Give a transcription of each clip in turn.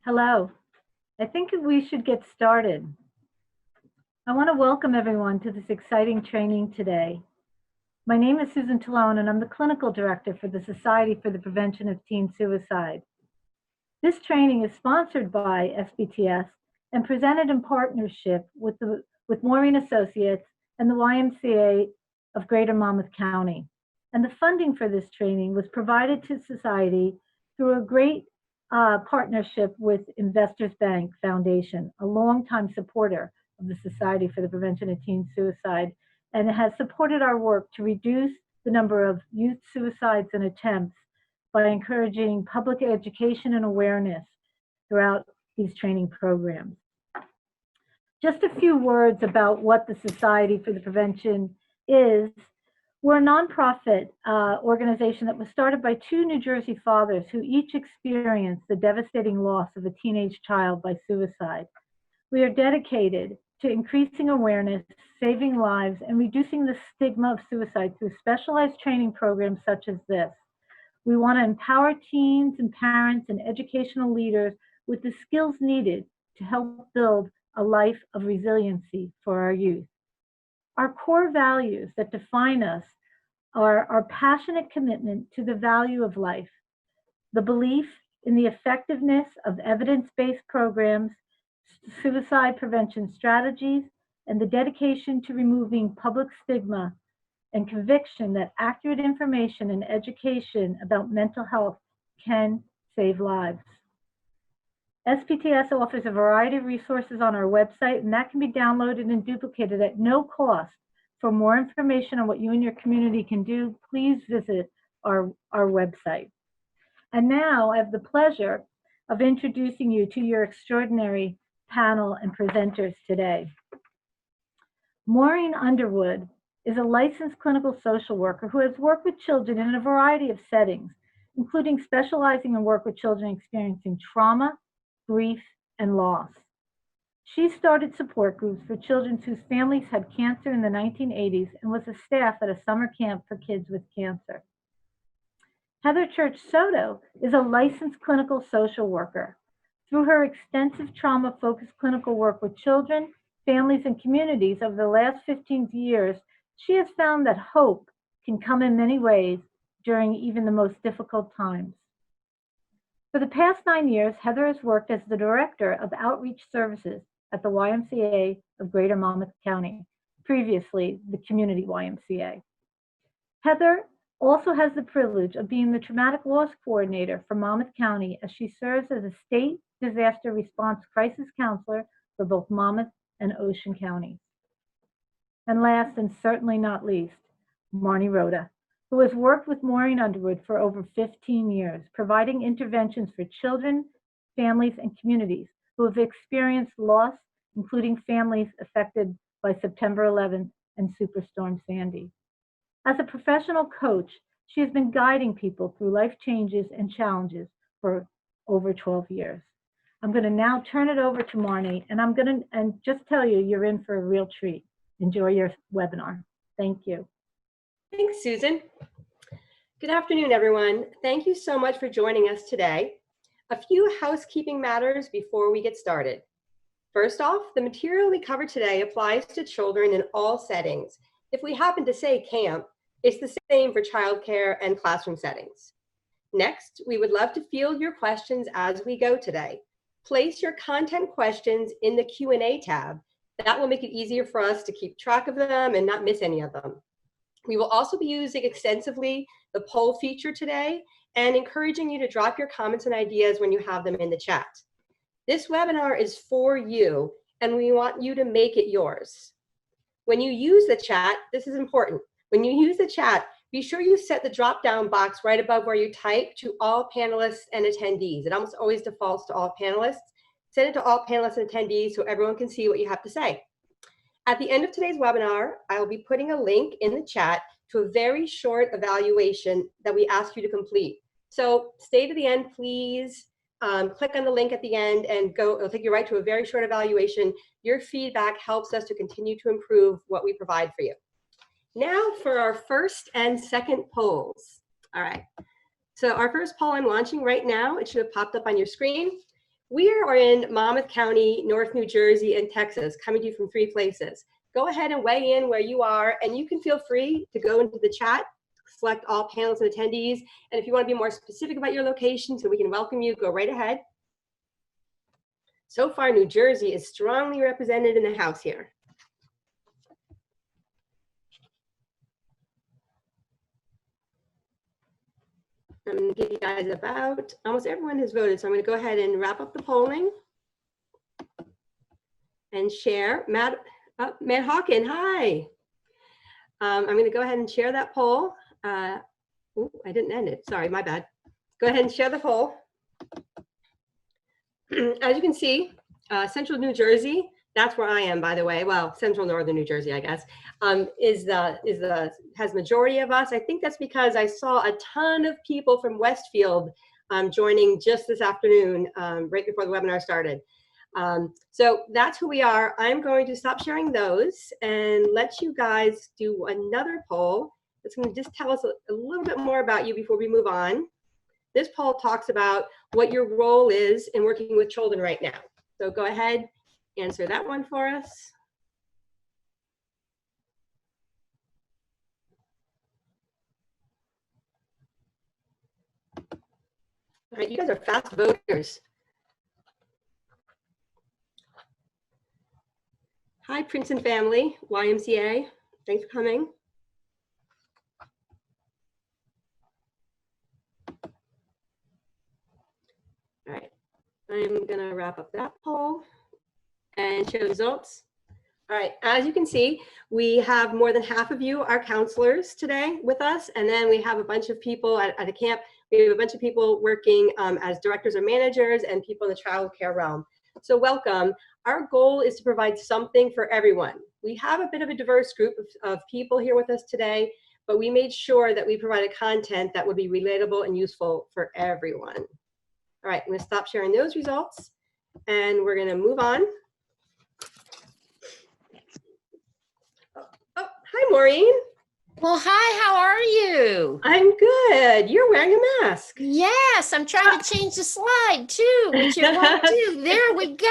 Hello. I think we should get started. I want to welcome everyone to this exciting training today. My name is Susan Talone, and I'm the Clinical Director for the Society for the Prevention of Teen Suicide. This training is sponsored by SPTS and presented in partnership with Maureen Associates and the YMCA of Greater Monmouth County. And the funding for this training was provided to society through a great partnership with Investors Bank Foundation, a longtime supporter of the Society for the Prevention of Teen Suicide, and it has supported our work to reduce the number of youth suicides and attempts by encouraging public education and awareness throughout these training programs. Just a few words about what the Society for the Prevention is. We're a nonprofit organization that was started by two New Jersey fathers who each experienced the devastating loss of a teenage child by suicide. We are dedicated to increasing awareness, saving lives, and reducing the stigma of suicide through specialized training programs such as this. We want to empower teens and parents and educational leaders with the skills needed to help build a life of resiliency for our youth. Our core values that define us are our passionate commitment to the value of life, the belief in the effectiveness of evidence-based programs, suicide prevention strategies, and the dedication to removing public stigma and conviction that accurate information and education about mental health can save lives. SPTS offers a variety of resources on our website, and that can be downloaded and duplicated at no cost. For more information on what you and your community can do, please visit our website. And now I have the pleasure of introducing you to your extraordinary panel and presenters today. Maureen Underwood is a licensed clinical social worker who has worked with children in a variety of settings, including specializing in work with children experiencing trauma, grief, and loss. She started support groups for children whose families had cancer in the 1980s and was a staff at a summer camp for kids with cancer. Heather Church Soto is a licensed clinical social worker. Through her extensive trauma-focused clinical work with children, families, and communities over the last 15 years, she has found that hope can come in many ways during even the most difficult times. For the past 9 years, Heather has worked as the Director of Outreach Services at the YMCA of Greater Monmouth County, previously the Community YMCA. Heather also has the privilege of being the Traumatic Loss Coordinator for Monmouth County as she serves as a State Disaster Response Crisis Counselor for both Monmouth and Ocean counties. And last and certainly not least, Marnie Rhoda, who has worked with Maureen Underwood for over 15 years, providing interventions for children, families, and communities who have experienced loss, including families affected by September 11th and Superstorm Sandy. As a professional coach, she has been guiding people through life changes and challenges for over 12 years. I'm going to now turn it over to Marnie, and I'm going to just tell you, you're in for a real treat. Enjoy your webinar. Thank you. Thanks, Susan. Good afternoon, everyone. Thank you so much for joining us today. A few housekeeping matters before we get started. First off, the material we cover today applies to children in all settings. If we happen to say camp, it's the same for childcare and classroom settings. Next, we would love to field your questions as we go today. Place your content questions in the Q&A tab. That will make it easier for us to keep track of them and not miss any of them. We will also be using extensively the poll feature today and encouraging you to drop your comments and ideas when you have them in the chat. This webinar is for you, and we want you to make it yours. When you use the chat, this is important. When you use the chat, be sure you set the drop-down box right above where you type to all panelists and attendees. It almost always defaults to all panelists. Send it to all panelists and attendees so everyone can see what you have to say. At the end of today's webinar, I will be putting a link in the chat to a very short evaluation that we ask you to complete. So stay to the end, please. Click on the link at the end and it'll take you right to a very short evaluation. Your feedback helps us to continue to improve what we provide for you. Now for our first and second polls. All right, so our first poll I'm launching right now, it should have popped up on your screen. We are in Monmouth County, North New Jersey, and Texas, coming to you from 3 places. Go ahead and weigh in where you are, and you can feel free to go into the chat, select all panels and attendees, and if you want to be more specific about your location so we can welcome you, go right ahead. So far, New Jersey is strongly represented in the House here. I'm going to give you guys about, almost everyone has voted, so I'm going to go ahead and wrap up the polling and share. Matt Hawken, hi. I'm going to go ahead and share that poll. I didn't end it. Sorry, my bad. Go ahead and share the poll. As you can see, Central New Jersey, that's where I am, by the way. Well, Central Northern New Jersey, I guess, has majority of us. I think that's because I saw a ton of people from Westfield joining just this afternoon, right before the webinar started. So that's who we are. I'm going to stop sharing those and let you guys do another poll. It's going to just tell us a little bit more about you before we move on. This poll talks about what your role is in working with children right now. So go ahead, answer that one for us. All right, you guys are fast voters. Hi, Princeton family, YMCA. Thanks for coming. All right, I'm gonna wrap up that poll and share the results. All right, as you can see, we have more than half of you are counselors today with us, and then we have a bunch of people at a camp. We have a bunch of people working as directors or managers and people in the childcare realm. So welcome. Our goal is to provide something for everyone. We have a bit of a diverse group of people here with us today, but we made sure that we provided content that would be relatable and useful for everyone. All right, I'm gonna stop sharing those results and we're gonna move on. Oh, hi, Maureen. Well, hi, how are you? I'm good. You're wearing a mask. Yes, I'm trying to change the slide too, which it won't do. There we go.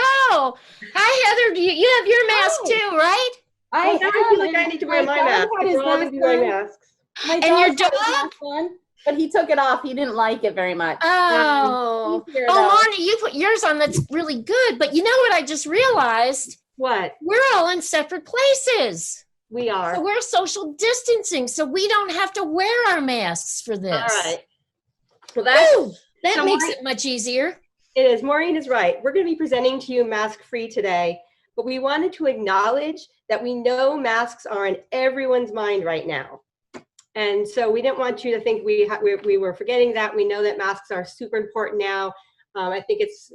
Hi, Heather. Do you have your mask too, right? I feel like I need to wear my mask. We're all going to be wearing masks. And your dog? But he took it off. He didn't like it very much. Oh, Marnie, you put yours on. That's really good. But you know what I just realized? What? We're all in separate places. We are. So we're social distancing, so we don't have to wear our masks for this. All right. Well, that makes it much easier. It is. Maureen is right. We're going to be presenting to you mask-free today, but we wanted to acknowledge that we know masks are on everyone's mind right now. And so we didn't want you to think we were forgetting that. We know that masks are super important now. I think it's,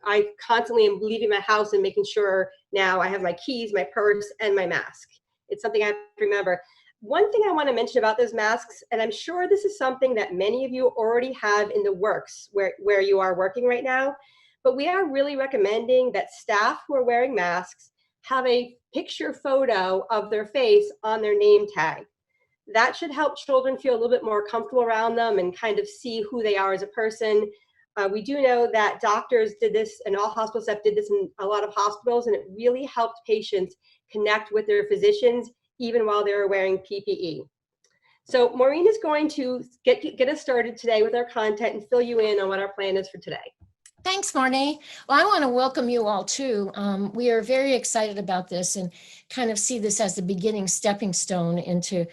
I constantly am leaving my house and making sure now I have my keys, my purse, and my mask. It's something I have to remember. One thing I want to mention about those masks, and I'm sure this is something that many of you already have in the works where you are working right now, but we are really recommending that staff who are wearing masks have a picture photo of their face on their name tag. That should help children feel a little bit more comfortable around them and kind of see who they are as a person. We do know that doctors did this and all hospital staff did this in a lot of hospitals, and it really helped patients connect with their physicians even while they were wearing PPE. So Maureen is going to get us started today with our content and fill you in on what our plan is for today. Thanks, Marnie. Well, I want to welcome you all too. We are very excited about this and kind of see this as the beginning stepping stone into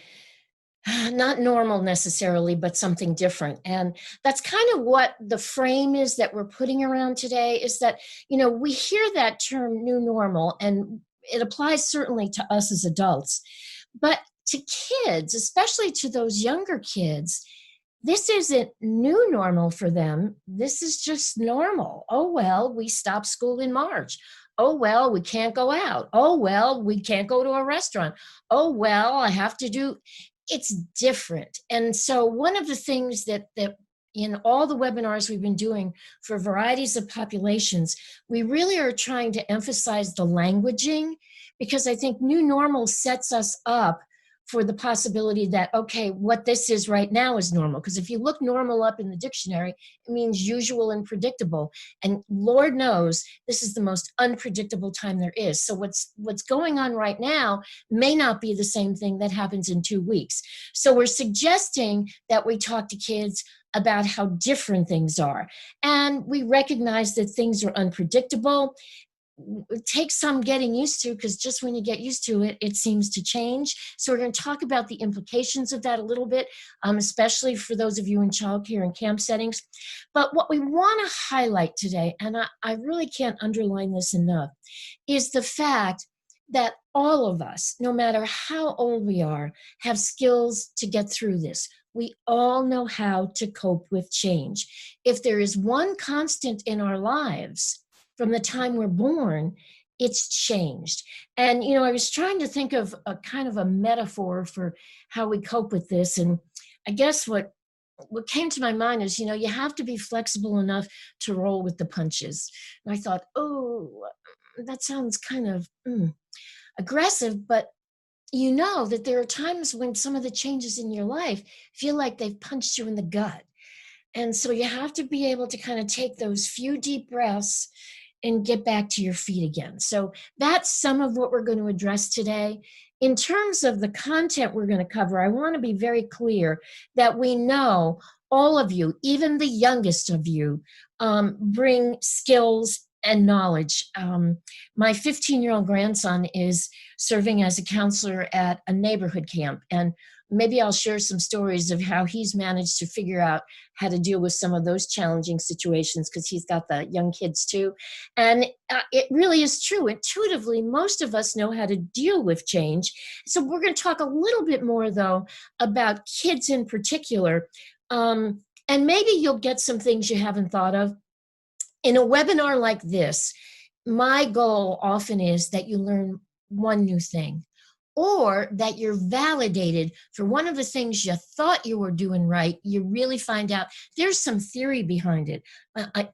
not normal necessarily, but something different. And that's kind of what the frame is that we're putting around today, is that, we hear that term new normal, and it applies certainly to us as adults, but to kids, especially to those younger kids, this isn't new normal for them. This is just normal. Oh, well, we stopped school in March. Oh, well, we can't go out. Oh, well, we can't go to a restaurant. Oh, well, I have to do. It's different. And so one of the things that in all the webinars we've been doing for varieties of populations, we really are trying to emphasize the languaging, because I think new normal sets us up for the possibility that, okay, what this is right now is normal. Because if you look normal up in the dictionary, it means usual and predictable. And Lord knows this is the most unpredictable time there is. So what's going on right now may not be the same thing that happens in 2 weeks. So we're suggesting that we talk to kids about how different things are. And we recognize that things are unpredictable. It takes some getting used to, because just when you get used to it, it seems to change. So we're going to talk about the implications of that a little bit, especially for those of you in childcare and camp settings. But what we want to highlight today, and I really can't underline this enough, is the fact that all of us, no matter how old we are, have skills to get through this. We all know how to cope with change. If there is one constant in our lives from the time we're born, it's changed. And, I was trying to think of a kind of a metaphor for how we cope with this. And I guess what came to my mind is, you have to be flexible enough to roll with the punches. And I thought, oh, that sounds kind of aggressive, but that there are times when some of the changes in your life feel like they've punched you in the gut. And so you have to be able to kind of take those few deep breaths and get back to your feet again. So that's some of what we're going to address today. In terms of the content we're going to cover, I want to be very clear that we know all of you, even the youngest of you, bring skills and knowledge. My 15-year-old grandson is serving as a counselor at a neighborhood camp, and maybe I'll share some stories of how he's managed to figure out how to deal with some of those challenging situations, because he's got the young kids too. And it really is true. Intuitively, most of us know how to deal with change. So we're going to talk a little bit more, though, about kids in particular. And maybe you'll get some things you haven't thought of. In a webinar like this, my goal often is that you learn one new thing, or that you're validated for one of the things you thought you were doing right. You really find out there's some theory behind it.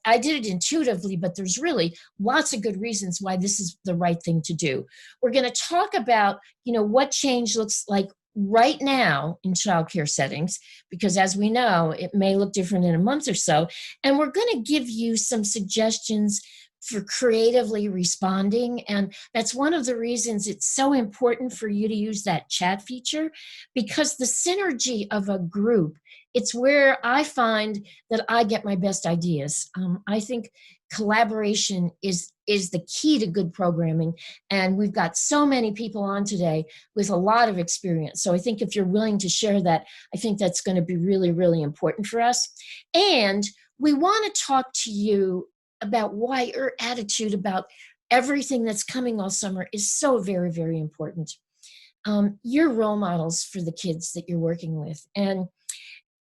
I did it intuitively, but there's really lots of good reasons why this is the right thing to do. We're going to talk about, what change looks like right now in childcare settings, because as we know, it may look different in a month or so. And we're going to give you some suggestions for creatively responding. And that's one of the reasons it's so important for you to use that chat feature, because the synergy of a group, it's where I find that I get my best ideas. I think collaboration is the key to good programming. And we've got so many people on today with a lot of experience. So I think if you're willing to share that, I think that's going to be really, really important for us. And we want to talk to you about why your attitude about everything that's coming all summer is so very, very important. You're role models for the kids that you're working with. And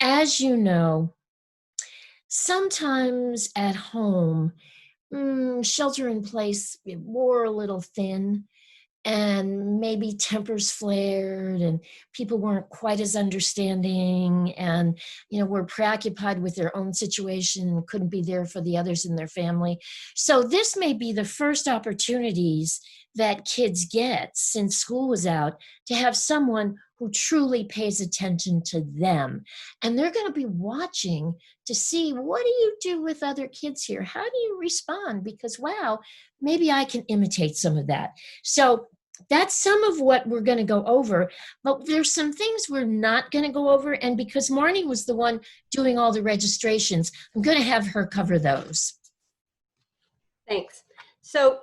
as you know, sometimes at home, shelter in place, it wore a little thin, and maybe tempers flared, and people weren't quite as understanding, and were preoccupied with their own situation and couldn't be there for the others in their family. So this may be the first opportunities that kids get since school was out to have someone who truly pays attention to them. And they're going to be watching to see, what do you do with other kids here? How do you respond? Because, wow, maybe I can imitate some of that. So that's some of what we're going to go over. But there's some things we're not going to go over. And because Marnie was the one doing all the registrations, I'm going to have her cover those. Thanks. So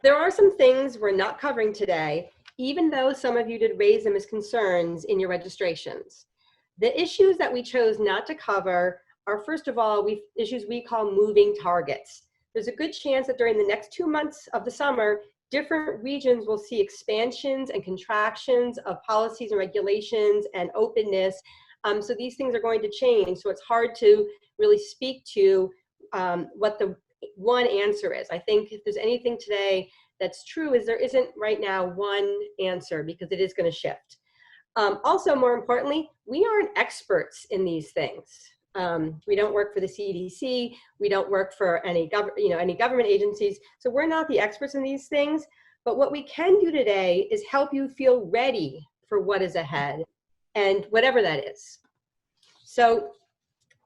there are some things we're not covering today, even though some of you did raise them as concerns in your registrations. The issues that we chose not to cover are, first of all, issues we call moving targets. There's a good chance that during the next 2 months of the summer, different regions will see expansions and contractions of policies and regulations and openness. So these things are going to change. So it's hard to really speak to what the one answer is. I think if there's anything today that's true, is there isn't right now one answer, because it is going to shift. Also, more importantly, we aren't experts in these things. We don't work for the CDC. We don't work for any government agencies. So we're not the experts in these things. But what we can do today is help you feel ready for what is ahead and whatever that is. So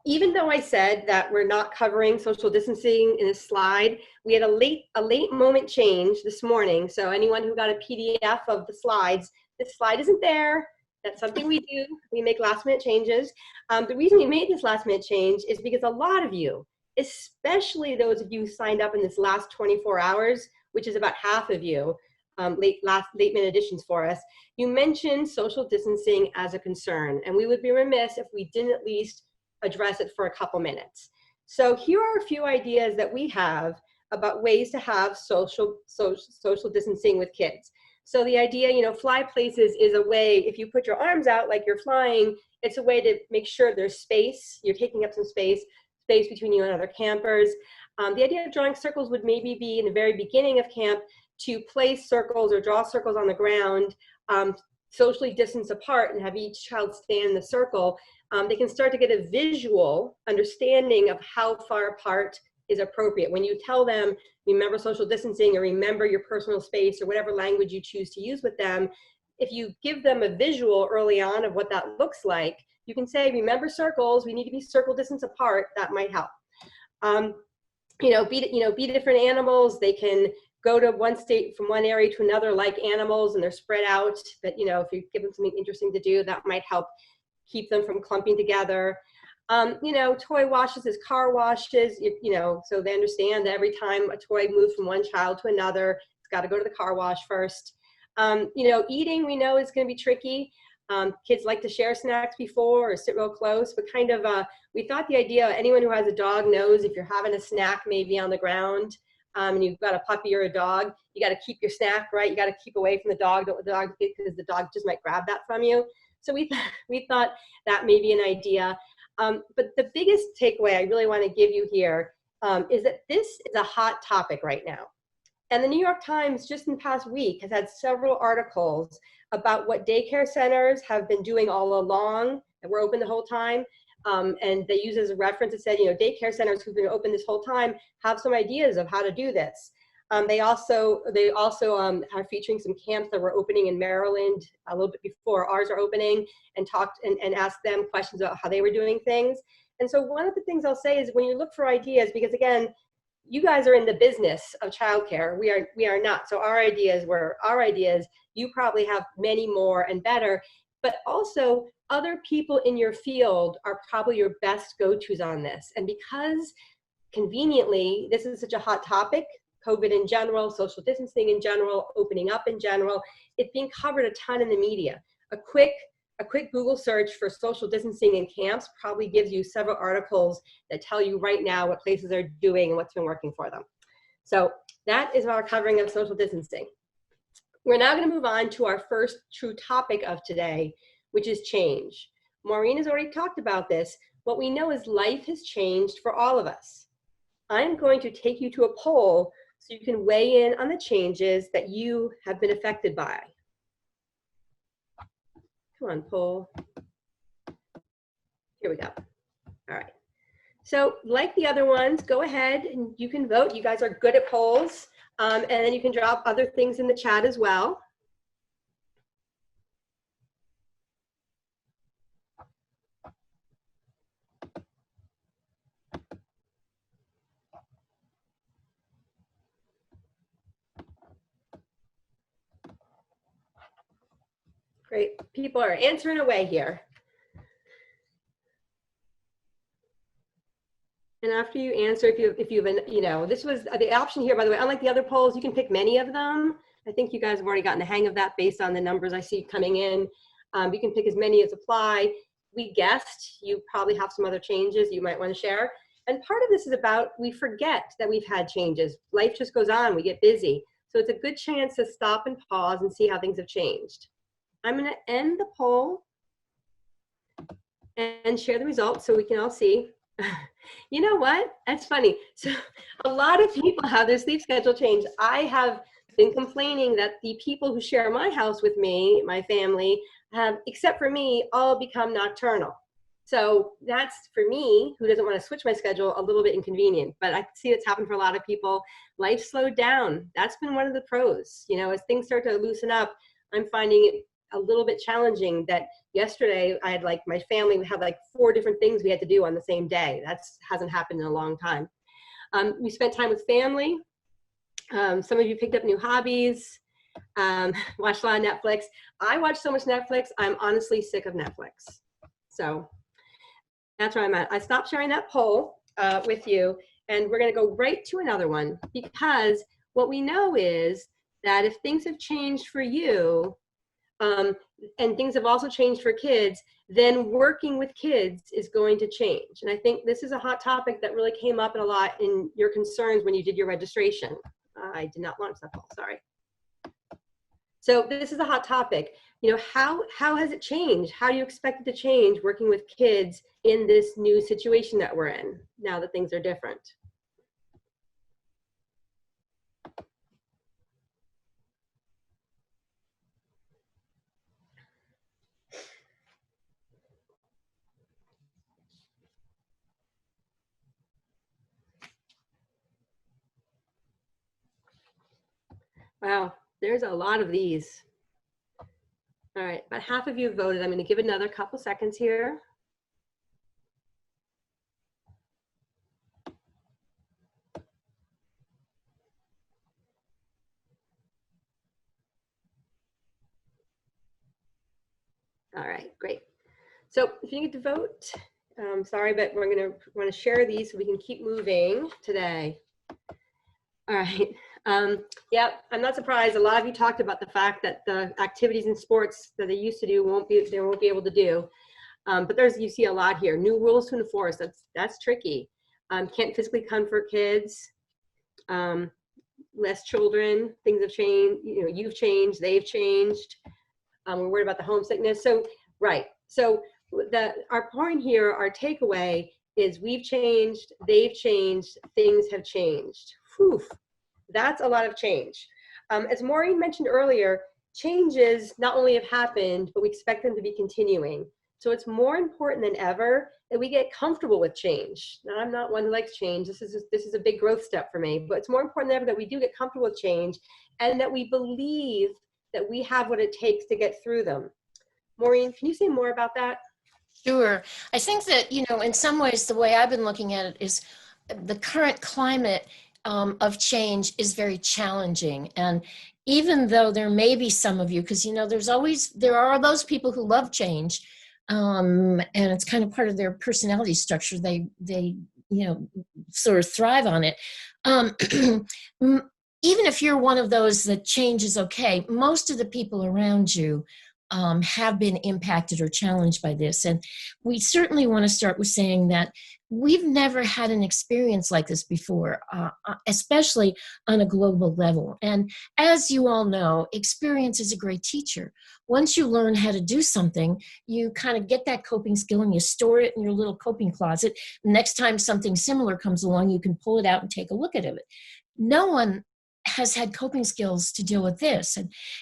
even though I said that we're not covering social distancing in a slide, we had a late moment change this morning. So anyone who got a PDF of the slides, this slide isn't there. That's something we do. We make last minute changes. The reason we made this last minute change is because a lot of you, especially those of you who signed up in this last 24 hours, which is about half of you, late minute additions for us, you mentioned social distancing as a concern. And we would be remiss if we didn't at least address it for a couple minutes. So here are a few ideas that we have about ways to have social distancing with kids. So the idea, you know, fly places is a way, if you put your arms out like you're flying, it's a way to make sure there's space, you're taking up some space between you and other campers. The idea of drawing circles would maybe be in the very beginning of camp to place circles or draw circles on the ground, socially distance apart and have each child stand in the circle. They can start to get a visual understanding of how far apart is appropriate. When you tell them, remember social distancing or remember your personal space or whatever language you choose to use with them, if you give them a visual early on of what that looks like, you can say, remember circles, we need to be circle distance apart, that might help. Be different animals. They can go to one state from one area to another like animals and they're spread out, but you know, if you give them something interesting to do, that might help keep them from clumping together. Toy washes is car washes, so they understand that every time a toy moves from one child to another, it's got to go to the car wash first. Eating, we know is going to be tricky. Kids like to share snacks before or sit real close, but we thought the idea, anyone who has a dog knows if you're having a snack maybe on the ground and you've got a puppy or a dog, you got to keep your snack, right? You got to keep away from the dog, don't let the dog get, because the dog just might grab that from you. So we thought that may be an idea. But the biggest takeaway I really want to give you here is that this is a hot topic right now. And the New York Times just in the past week has had several articles about what daycare centers have been doing all along, and we're open the whole time. And they use as a reference, it said, daycare centers who've been open this whole time have some ideas of how to do this. They also are featuring some camps that were opening in Maryland a little bit before ours are opening, and talked and asked them questions about how they were doing things. And so one of the things I'll say is when you look for ideas, because again, you guys are in the business of childcare, we are not. So our ideas were our ideas. You probably have many more and better, but also other people in your field are probably your best go-tos on this. And because conveniently, this is such a hot topic, COVID in general, social distancing in general, opening up in general, it's being covered a ton in the media. A quick Google search for social distancing in camps probably gives you several articles that tell you right now what places are doing and what's been working for them. So that is our covering of social distancing. We're now going to move on to our first true topic of today, which is change. Maureen has already talked about this. What we know is life has changed for all of us. I'm going to take you to a poll so you can weigh in on the changes that you have been affected by. Come on, poll. Here we go. All right. So like the other ones, go ahead and you can vote. You guys are good at polls. And then you can drop other things in the chat as well. Great, people are answering away here. And after you answer, if you've been, this was the option here, by the way, unlike the other polls, you can pick many of them. I think you guys have already gotten the hang of that based on the numbers I see coming in. You can pick as many as apply. We guessed you probably have some other changes you might want to share. And part of this is about, we forget that we've had changes. Life just goes on, we get busy. So it's a good chance to stop and pause and see how things have changed. I'm going to end the poll and share the results so we can all see. You know what? That's funny. So a lot of people have their sleep schedule changed. I have been complaining that the people who share my house with me, my family, have, except for me, all become nocturnal. So that's, for me, who doesn't want to switch my schedule, a little bit inconvenient. But I see it's happened for a lot of people. Life slowed down. That's been one of the pros. As things start to loosen up, I'm finding it a little bit challenging that yesterday I had like my family, we had like 4 different things we had to do on the same day. That hasn't happened in a long time. We spent time with family. Some of you picked up new hobbies, watched a lot of Netflix. I watch so much Netflix, I'm honestly sick of Netflix. So that's where I'm at. I stopped sharing that poll with you, and we're gonna go right to another one, because what we know is that if things have changed for you, and things have also changed for kids, then working with kids is going to change. And I think this is a hot topic that really came up a lot in your concerns when you did your registration. I did not launch that poll, sorry. So this is a hot topic. You know, how has it changed? How do you expect it to change working with kids in this new situation that we're in now that things are different? Wow, there's a lot of these. All right, about half of you voted. I'm going to give another couple seconds here. All right, great. So if you need to vote, sorry, but we're going to share these so we can keep moving today. All right. Yeah, I'm not surprised. A lot of you talked about the fact that the activities in sports that they used to do they won't be able to do. But you see a lot here. New rules to enforce. That's tricky. Can't physically comfort kids. Less children. Things have changed. You know, you've changed. They've changed. We're worried about the homesickness. So right. So our point here, our takeaway is we've changed. They've changed. Things have changed. Whew. That's a lot of change. As Maureen mentioned earlier, changes not only have happened, but we expect them to be continuing. So it's more important than ever that we get comfortable with change. Now, I'm not one who likes change. This is a big growth step for me, but it's more important than ever that we do get comfortable with change and that we believe that we have what it takes to get through them. Maureen, can you say more about that? Sure. I think that, you know, in some ways, the way I've been looking at it is the current climate of change is very challenging. And even though there may be some of you, because, you know, there are those people who love change, and it's kind of part of their personality structure. They you know, sort of thrive on it. Even if you're one of those that change is okay, most of the people around you have been impacted or challenged by this. And we certainly want to start with saying that we've never had an experience like this before, especially on a global level. And as you all know, experience is a great teacher. Once you learn how to do something, you kind of get that coping skill and you store it in your little coping closet. Next time something similar comes along, you can pull it out and take a look at it. No one has had coping skills to deal with this.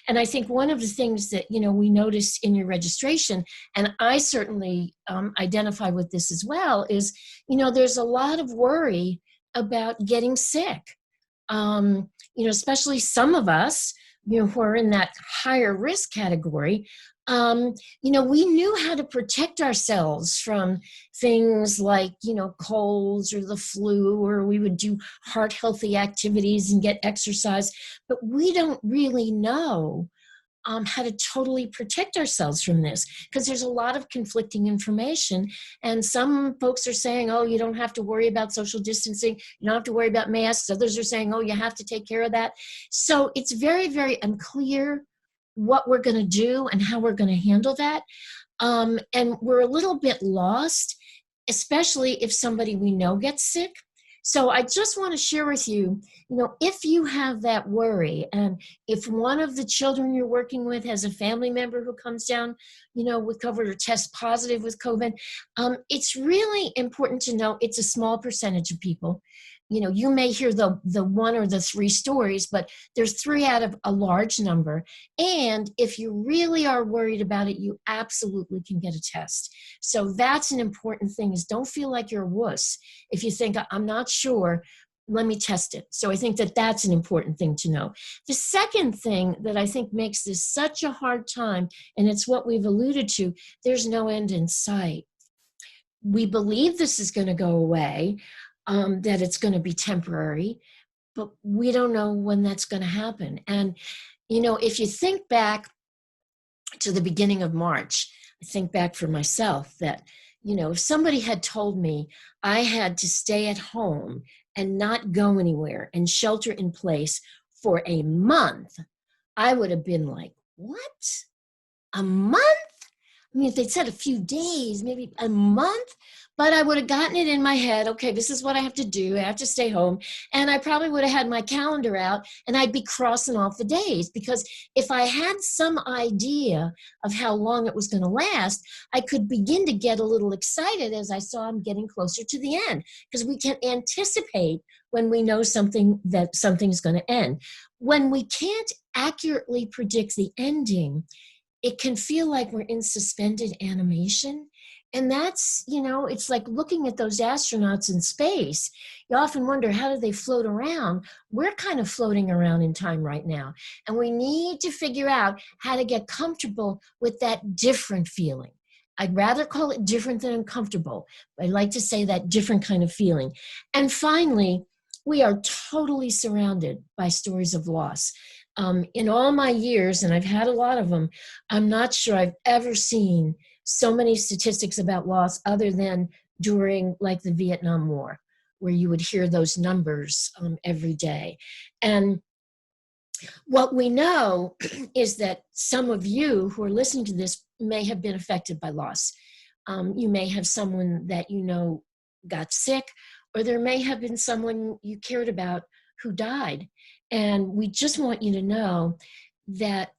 And I think one of the things that, you know, we noticed in your registration, and I certainly identify with this as well, is, you know, there's a lot of worry about getting sick. You know, especially some of us, you know, who are in that higher risk category. You know, we knew how to protect ourselves from things like, you know, colds or the flu, or we would do heart healthy activities and get exercise, but we don't really know how to totally protect ourselves from this, because there's a lot of conflicting information. And some folks are saying, oh, you don't have to worry about social distancing, you don't have to worry about masks. Others are saying, oh, you have to take care of that. So it's very, very unclear what we're going to do and how we're going to handle that. And we're a little bit lost, especially if somebody we know gets sick. So I just want to share with you, you know, if you have that worry, and if one of the children you're working with has a family member who comes down, you know, with COVID or tests positive with COVID, it's really important to know it's a small percentage of people. You know, you may hear the 1 or the 3 stories, but there's 3 out of a large number. And if you really are worried about it, you absolutely can get a test. So that's an important thing, is don't feel like you're a wuss if you think, I'm not sure. let me test it. So I think that that's an important thing to know. The second thing that I think makes this such a hard time, and it's what we've alluded to, there's no end in sight. We believe this is going to go away, that it's going to be temporary, but we don't know when that's going to happen. And, you know, if you think back to the beginning of March, I think back for myself that, you know, if somebody had told me I had to stay at home and not go anywhere and shelter in place for a month, I would have been like, what? A month? I mean, if they'd said a few days, maybe a month, but I would have gotten it in my head, okay, this is what I have to do. I have to stay home. And I probably would have had my calendar out and I'd be crossing off the days, because if I had some idea of how long it was going to last, I could begin to get a little excited as I saw I'm getting closer to the end, because we can anticipate when we know that something's going to end. When we can't accurately predict the ending, it can feel like we're in suspended animation. And that's, you know, it's like looking at those astronauts in space. You often wonder, how do they float around? We're kind of floating around in time right now. And we need to figure out how to get comfortable with that different feeling. I'd rather call it different than uncomfortable. I like to say that different kind of feeling. And finally, we are totally surrounded by stories of loss. In all my years, and I've had a lot of them, I'm not sure I've ever seen so many statistics about loss other than during like the Vietnam War, where you would hear those numbers every day. And what we know is that some of you who are listening to this may have been affected by loss. You may have someone that you know got sick, or there may have been someone you cared about who died. And we just want you to know that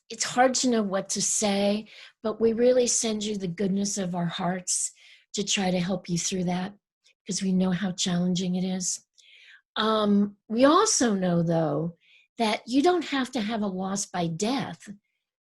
it's hard to know what to say, but we really send you the goodness of our hearts to try to help you through that, because we know how challenging it is. We also know, though, that you don't have to have a loss by death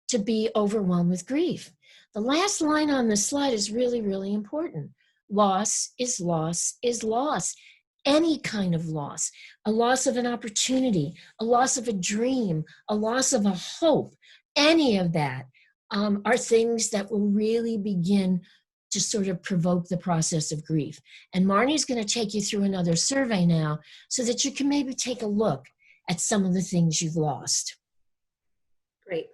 to be overwhelmed with grief. The last line on the slide is really, really important. Loss is loss is loss. Any kind of loss, a loss of an opportunity, a loss of a dream, a loss of a hope, any of that are things that will really begin to sort of provoke the process of grief. And Marnie's going to take you through another survey now so that you can maybe take a look at some of the things you've lost. Great.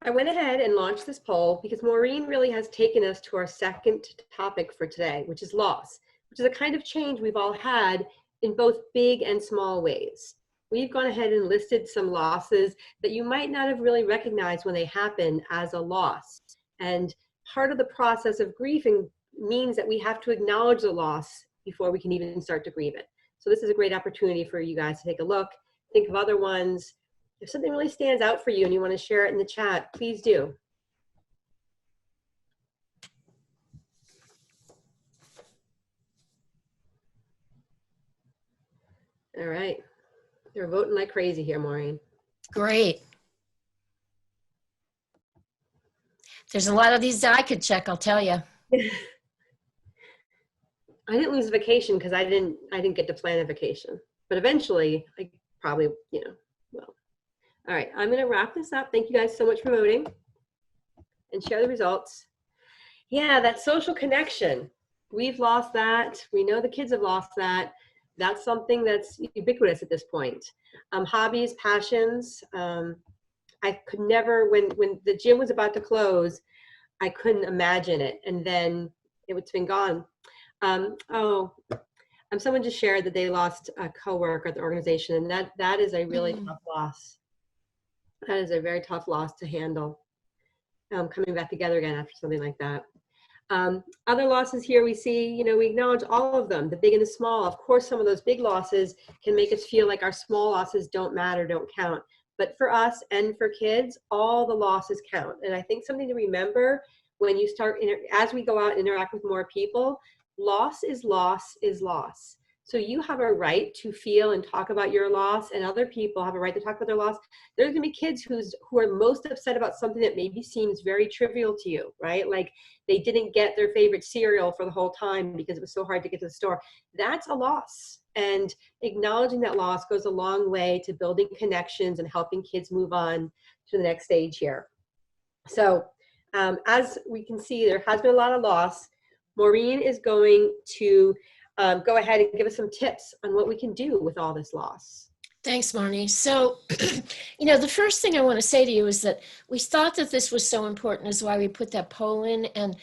I went ahead and launched this poll because Maureen really has taken us to our second topic for today, which is loss, which is a kind of change we've all had in both big and small ways. We've gone ahead and listed some losses that you might not have really recognized when they happen as a loss. And part of the process of grieving means that we have to acknowledge the loss before we can even start to grieve it. So this is a great opportunity for you guys to take a look, think of other ones. If something really stands out for you and you want to share it in the chat, please do. All right. They're voting like crazy here, Maureen. Great. There's a lot of these that I could check, I'll tell you. I didn't lose vacation because I didn't get to plan a vacation. But eventually, I probably, will. All right, I'm going to wrap this up. Thank you guys so much for voting and share the results. Yeah, that social connection. We've lost that. We know the kids have lost that. That's something that's ubiquitous at this point. Hobbies, passions. I could never, when the gym was about to close, I couldn't imagine it. And then it's been gone. Someone just shared that they lost a coworker at the organization, and that is a really tough loss. That is a very tough loss to handle. Coming back together again after something like that. Other losses here we see, we acknowledge all of them, the big and the small. Of course, some of those big losses can make us feel like our small losses don't matter, don't count. But for us and for kids, all the losses count. And I think something to remember when you start, as we go out and interact with more people, loss is loss is loss. So you have a right to feel and talk about your loss, and other people have a right to talk about their loss. There's gonna be kids who are most upset about something that maybe seems very trivial to you, right? Like they didn't get their favorite cereal for the whole time because it was so hard to get to the store. That's a loss. And acknowledging that loss goes a long way to building connections and helping kids move on to the next stage here. So as we can see, there has been a lot of loss. Maureen is going to go ahead and give us some tips on what we can do with all this loss. Thanks, Marnie. So, the first thing I want to say to you is that we thought that this was so important, is why we put that poll in. And,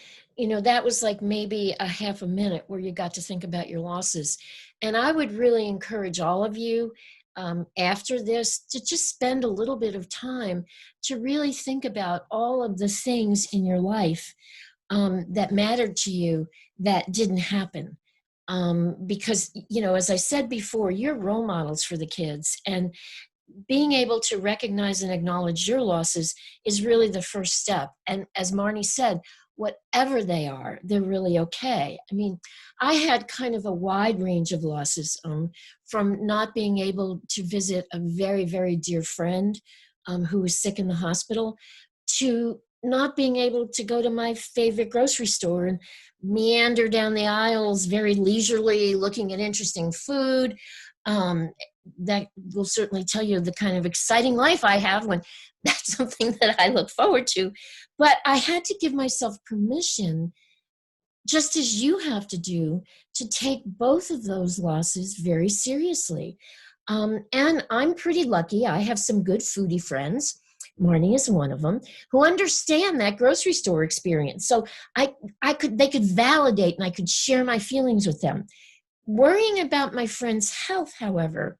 that was like maybe a half a minute where you got to think about your losses. And I would really encourage all of you after this to just spend a little bit of time to really think about all of the things in your life that mattered to you that didn't happen. Because, as I said before, you're role models for the kids, and being able to recognize and acknowledge your losses is really the first step. And as Marnie said, whatever they are, they're really okay. I mean, I had kind of a wide range of losses, from not being able to visit a very, very dear friend who was sick in the hospital, to not being able to go to my favorite grocery store and meander down the aisles very leisurely, looking at interesting food. That will certainly tell you the kind of exciting life I have when that's something that I look forward to. But I had to give myself permission, just as you have to do, to take both of those losses very seriously. And I'm pretty lucky. I have some good foodie friends. Marnie is one of them, who understand that grocery store experience. So they could validate, and I could share my feelings with them. Worrying about my friend's health, however,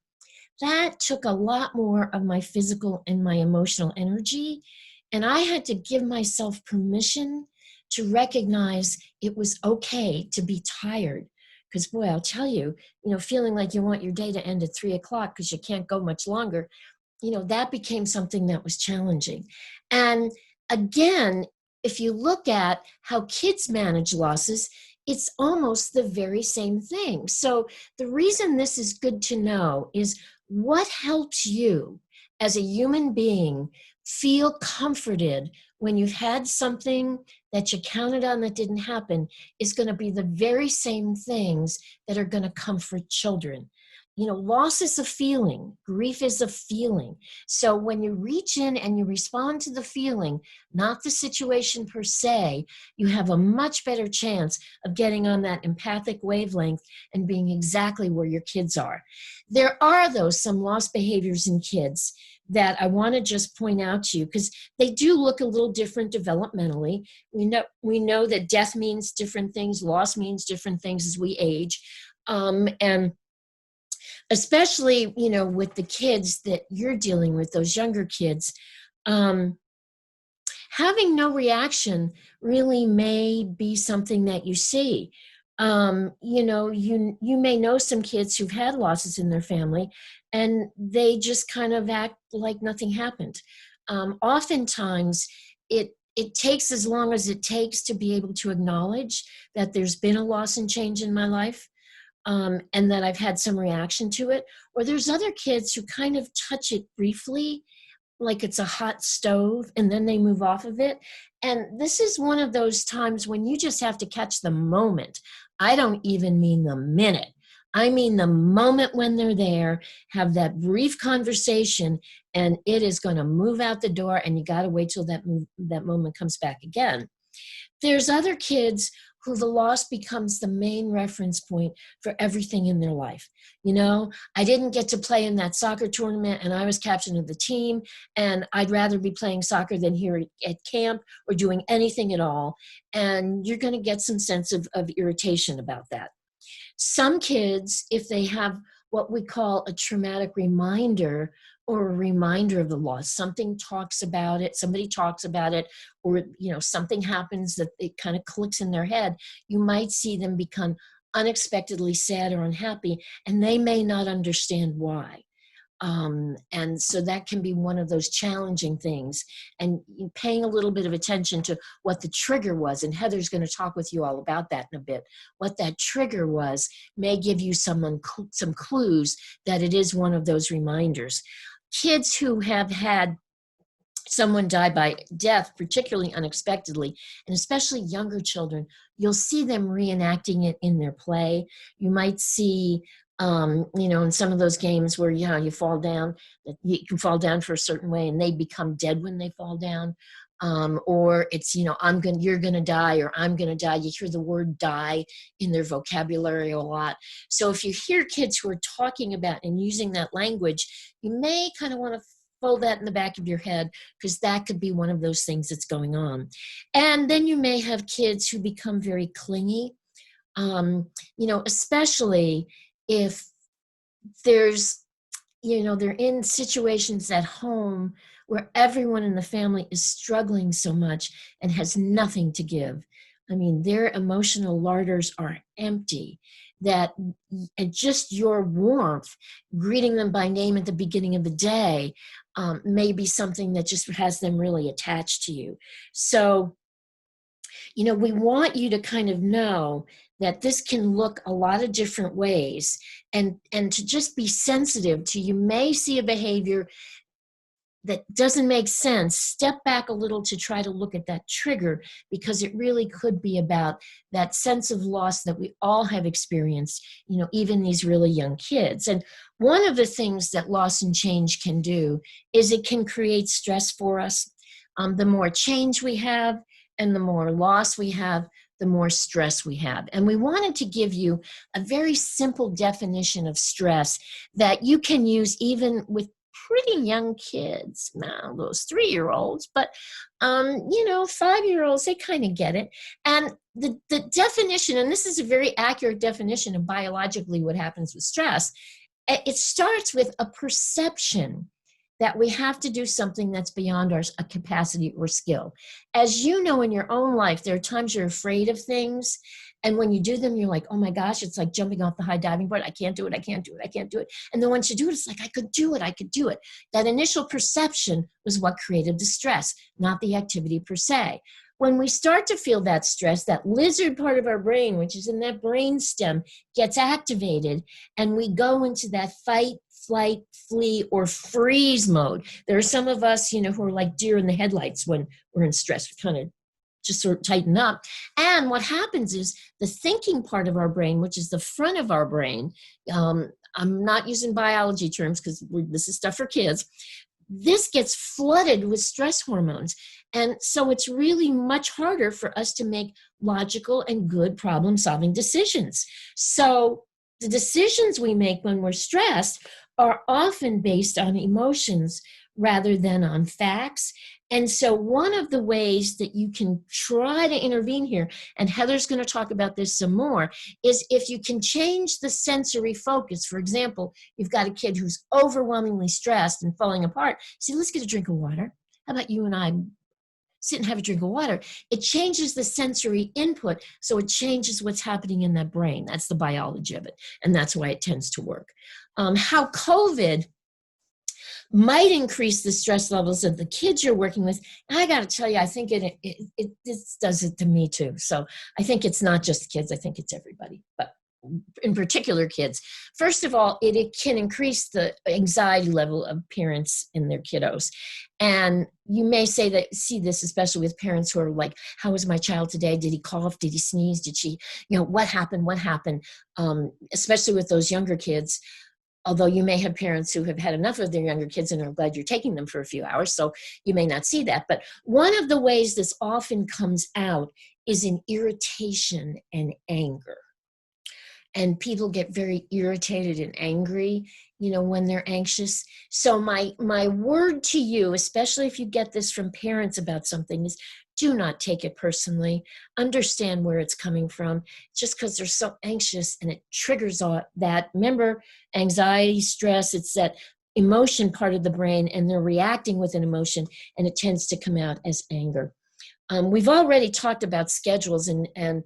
that took a lot more of my physical and my emotional energy. And I had to give myself permission to recognize it was okay to be tired. Because boy, I'll tell you, feeling like you want your day to end at 3 o'clock because you can't go much longer, that became something that was challenging. And again, if you look at how kids manage losses, it's almost the very same thing. So the reason this is good to know is what helps you as a human being feel comforted when you've had something that you counted on that didn't happen is going to be the very same things that are going to comfort children. Loss is a feeling, grief is a feeling. So when you reach in and you respond to the feeling, not the situation per se, you have a much better chance of getting on that empathic wavelength and being exactly where your kids are. There are, though, some loss behaviors in kids that I want to just point out to you, because they do look a little different developmentally. We know that death means different things, loss means different things as we age. And especially, with the kids that you're dealing with, those younger kids, having no reaction really may be something that you see. You may know some kids who've had losses in their family, and they just kind of act like nothing happened. Oftentimes, it takes as long as it takes to be able to acknowledge that there's been a loss and change in my life. And that I've had some reaction to it. Or there's other kids who kind of touch it briefly, like it's a hot stove, and then they move off of it. And this is one of those times when you just have to catch the moment. I don't even mean the minute. I mean the moment when they're there, have that brief conversation, and it is going to move out the door, and you got to wait till that moment comes back again. There's other kids who the loss becomes the main reference point for everything in their life. I didn't get to play in that soccer tournament, and I was captain of the team, and I'd rather be playing soccer than here at camp or doing anything at all. And you're going to get some sense of irritation about that. Some kids, if they have what we call a traumatic reminder or a reminder of the loss, somebody talks about it, or something happens that it kind of clicks in their head, you might see them become unexpectedly sad or unhappy, and they may not understand why. And so that can be one of those challenging things, and paying a little bit of attention to what the trigger was. And Heather's going to talk with you all about that in a bit. What that trigger was may give you some clues that it is one of those reminders. Kids who have had someone die by death, particularly unexpectedly, and especially younger children, you'll see them reenacting it in their play. You might see, in some of those games where, you fall down, you can fall down for a certain way and they become dead when they fall down. Or it's, you're going to die, or I'm going to die. You hear the word die in their vocabulary a lot. So if you hear kids who are talking about and using that language, you may kind of want to fold that in the back of your head, because that could be one of those things that's going on. And then you may have kids who become very clingy, especially if there's, they're in situations at home where everyone in the family is struggling so much and has nothing to give. I mean, their emotional larders are empty, and just your warmth, greeting them by name at the beginning of the day, may be something that just has them really attached to you. So, we want you to kind of know that this can look a lot of different ways, and to just be sensitive to, you may see a behavior that doesn't make sense. Step back a little to try to look at that trigger, because it really could be about that sense of loss that we all have experienced, even these really young kids. And one of the things that loss and change can do is it can create stress for us. The more change we have and the more loss we have, the more stress we have. And we wanted to give you a very simple definition of stress that you can use even with pretty young kids, now those 3-year-olds, but 5-year-olds, they kind of get it. And the definition, and this is a very accurate definition of biologically what happens with stress, it starts with a perception that we have to do something that's beyond our capacity or skill. As you know, in your own life, there are times you're afraid of things, and when you do them, you're like, oh my gosh, it's like jumping off the high diving board. I can't do it, I can't do it, I can't do it. And then once you do it, it's like, I could do it, I could do it. That initial perception was what created the stress, not the activity per se. When we start to feel that stress, that lizard part of our brain, which is in that brain stem, gets activated, and we go into that fight, flight, flee, or freeze mode. There are some of us, who are like deer in the headlights when we're in stress. We kind of just sort of tighten up. And what happens is the thinking part of our brain, which is the front of our brain, I'm not using biology terms because this is stuff for kids, this gets flooded with stress hormones. And so it's really much harder for us to make logical and good problem-solving decisions. So the decisions we make when we're stressed are often based on emotions rather than on facts. And so one of the ways that you can try to intervene here, and Heather's going to talk about this some more, is if you can change the sensory focus. For example, you've got a kid who's overwhelmingly stressed and falling apart. Say, let's get a drink of water. How about you and I sit and have a drink of water? It changes the sensory input, so it changes what's happening in that brain. That's the biology of it, and that's why it tends to work. How COVID might increase the stress levels of the kids you're working with. And I got to tell you, I think this does it to me too. So I think it's not just kids, I think it's everybody, but in particular kids. First of all, it can increase the anxiety level of parents and their kiddos. And you may see this especially with parents who are like, how was my child today? Did he cough? Did he sneeze? Did she, what happened? Especially with those younger kids. Although you may have parents who have had enough of their younger kids and are glad you're taking them for a few hours, so you may not see that. But one of the ways this often comes out is in irritation and anger. And people get very irritated and angry, when they're anxious. So my word to you, especially if you get this from parents about something, is do not take it personally. Understand where it's coming from. Just because they're so anxious and it triggers all that. Remember, anxiety, stress, it's that emotion part of the brain, and they're reacting with an emotion, and it tends to come out as anger. We've already talked about schedules and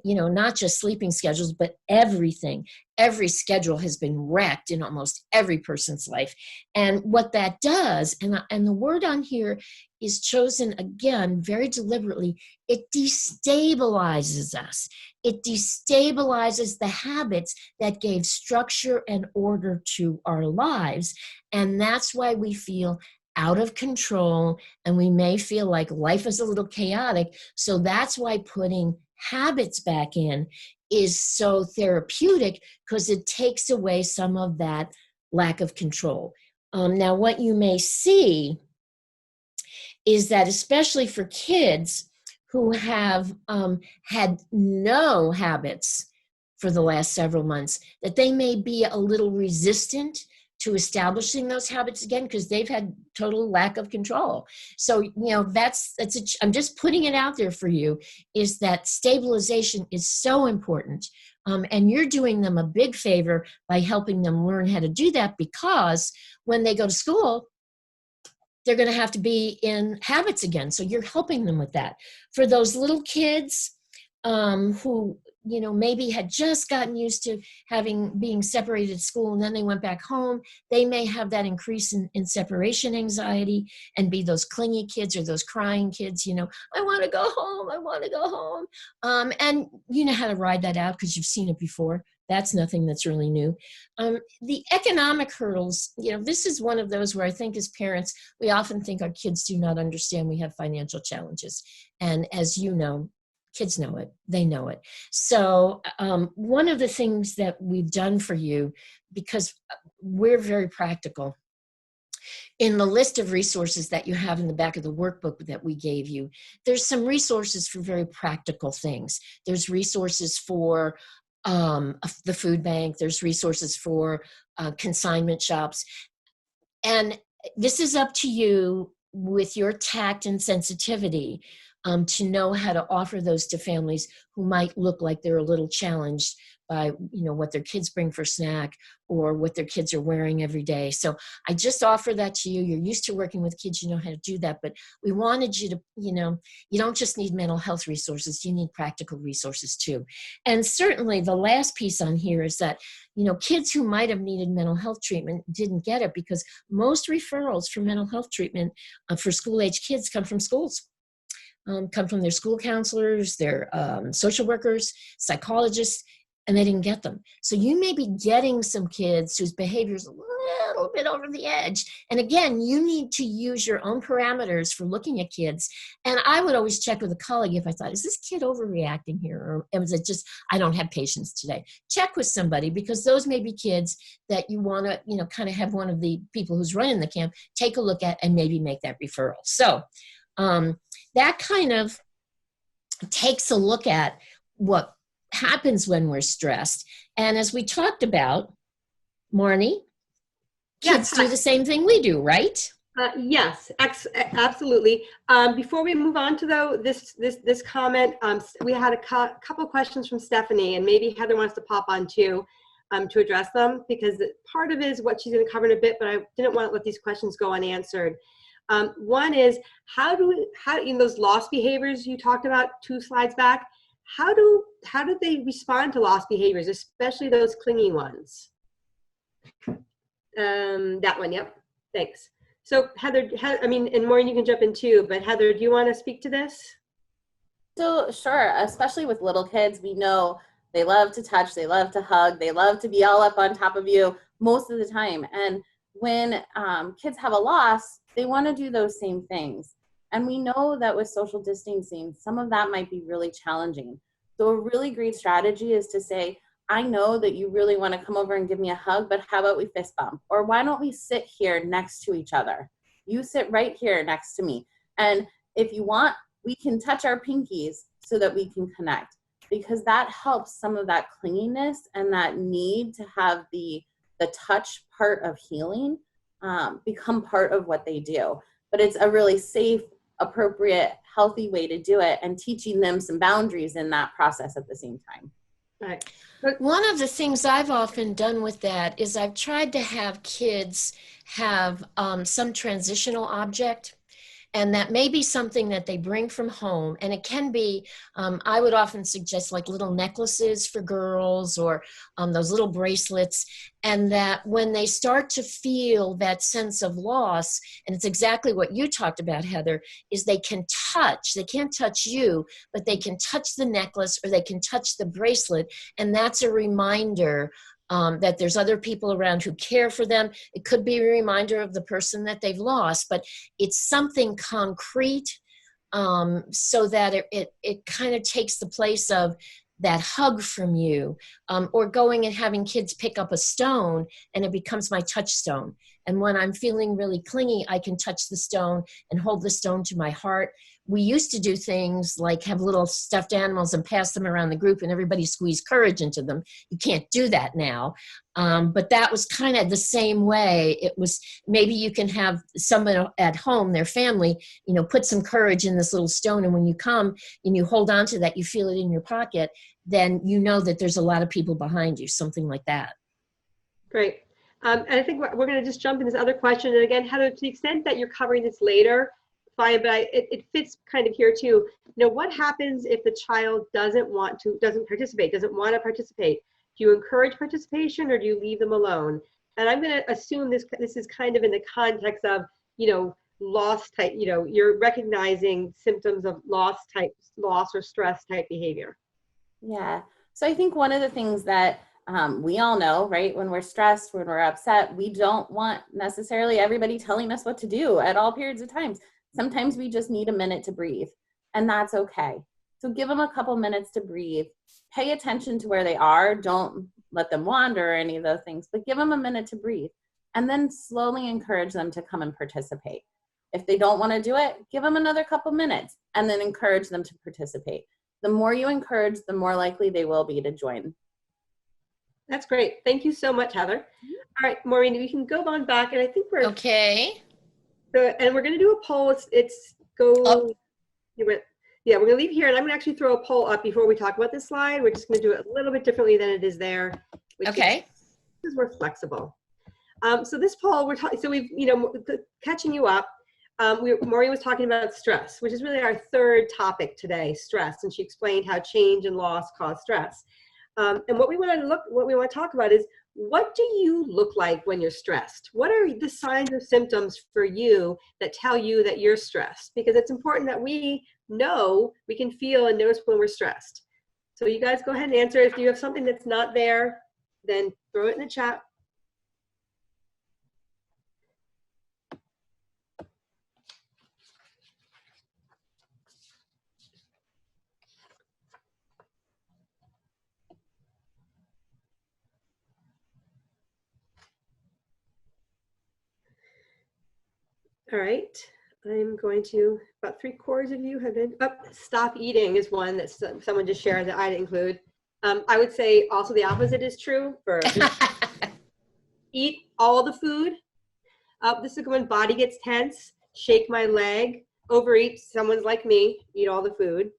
not just sleeping schedules, but everything. Every schedule has been wrecked in almost every person's life. And what that does, and the word on here is chosen again very deliberately, it destabilizes us. It destabilizes the habits that gave structure and order to our lives. And that's why we feel out of control, and we may feel like life is a little chaotic. So that's why putting habits back in is so therapeutic, because it takes away some of that lack of control. Now, what you may see is that, especially for kids who have had no habits for the last several months, that they may be a little resistant to establishing those habits again, because they've had total lack of control. So, I'm just putting it out there for you, is that stabilization is so important. And you're doing them a big favor by helping them learn how to do that, because when they go to school, they're going to have to be in habits again. So you're helping them with that. For those little kids who maybe had just gotten used to being separated at school, and then they went back home, they may have that increase in separation anxiety and be those clingy kids or those crying kids, I want to go home, I want to go home. And you know how to ride that out because you've seen it before. That's nothing that's really new. The economic hurdles, this is one of those where I think as parents, we often think our kids do not understand we have financial challenges. And as you know, kids know it, they know it. So one of the things that we've done for you, because we're very practical, in the list of resources that you have in the back of the workbook that we gave you, there's some resources for very practical things. There's resources for the food bank, there's resources for consignment shops. And this is up to you with your tact and sensitivity to know how to offer those to families who might look like they're a little challenged by what their kids bring for snack or what their kids are wearing every day. So I just offer that to you. You're used to working with kids, you know how to do that, but we wanted you to, you don't just need mental health resources, you need practical resources too. And certainly the last piece on here is that, kids who might have needed mental health treatment didn't get it, because most referrals for mental health treatment for school-age kids come from schools. Come from their school counselors, their social workers, psychologists, and they didn't get them. So you may be getting some kids whose behavior is a little bit over the edge. And again, you need to use your own parameters for looking at kids. And I would always check with a colleague if I thought, is this kid overreacting here? Or was it just, I don't have patience today? Check with somebody, because those may be kids that you want to, kind of have one of the people who's running the camp take a look at and maybe make that referral. So that kind of takes a look at what happens when we're stressed. And as we talked about, Marnie, kids do the same thing we do, right? Yes, absolutely. Before we move on to this comment, we had a couple questions from Stephanie, and maybe Heather wants to pop on too to address them, because part of it is what she's going to cover in a bit, but I didn't want to let these questions go unanswered. One is, how in those loss behaviors you talked about 2 slides back, how do they respond to loss behaviors, especially those clingy ones? That one, yep. Thanks. So Heather, and Maureen, you can jump in too, but Heather, do you want to speak to this? So sure, especially with little kids, we know they love to touch, they love to hug, they love to be all up on top of you most of the time. And when kids have a loss, they want to do those same things. And we know that with social distancing, some of that might be really challenging. So a really great strategy is to say, I know that you really want to come over and give me a hug, but how about we fist bump? Or why don't we sit here next to each other? You sit right here next to me. And if you want, we can touch our pinkies so that we can connect, because that helps some of that clinginess and that need to have the touch part of healing become part of what they do. But it's a really safe, appropriate, healthy way to do it, and teaching them some boundaries in that process at the same time. Right. One of the things I've often done with that is I've tried to have kids have some transitional object. And that may be something that they bring from home. And it can be, I would often suggest like little necklaces for girls, or those little bracelets. And that when they start to feel that sense of loss, and it's exactly what you talked about, Heather, is they can't touch you, but they can touch the necklace or they can touch the bracelet. And that's a reminder that there's other people around who care for them. It could be a reminder of the person that they've lost, but it's something concrete, so that it kind of takes the place of that hug from you, or going and having kids pick up a stone and it becomes my touchstone. And when I'm feeling really clingy, I can touch the stone and hold the stone to my heart. We used to do things like have little stuffed animals and pass them around the group and everybody squeeze courage into them. You can't do that now. But that was kind of the same way. It was, maybe you can have someone at home, their family, put some courage in this little stone. And when you come and you hold on to that, you feel it in your pocket, then you know that there's a lot of people behind you, something like that. Great. And I think we're going to just jump in this other question. And again, Heather, to the extent that you're covering this later, fine, but it fits kind of here too. What happens if the child doesn't want to participate? Do you encourage participation or do you leave them alone? And I'm going to assume this is kind of in the context of, loss type, you're recognizing symptoms of loss or stress type behavior. Yeah. So I think one of the things that we all know, right, when we're stressed, when we're upset, we don't want necessarily everybody telling us what to do at all periods of times. Sometimes we just need a minute to breathe, and that's okay. So give them a couple minutes to breathe. Pay attention to where they are. Don't let them wander or any of those things, but give them a minute to breathe, and then slowly encourage them to come and participate. If they don't want to do it, give them another couple minutes, and then encourage them to participate. The more you encourage, the more likely they will be to join. That's great. Thank you so much, Heather. All right, Maureen, we can go on back, and I think we're okay. And we're going to do a poll. We're going to leave here, and I'm going to actually throw a poll up before we talk about this slide. We're just going to do it a little bit differently than it is there. Okay. Because we're flexible. So this poll, catching you up. Maureen was talking about stress, which is really our third topic today, stress, and she explained how change and loss cause stress. And what we want to talk about is, what do you look like when you're stressed? What are the signs or symptoms for you that tell you that you're stressed? Because it's important that we know, we can feel and notice when we're stressed. So you guys go ahead and answer. If you have something that's not there, then throw it in the chat. All right, I'm going to, about 3/4 of you have been, stop eating is one that someone just shared that I'd include. I would say also the opposite is true for eat all the food. This is when body gets tense, shake my leg, overeat, someone's like me, eat all the food.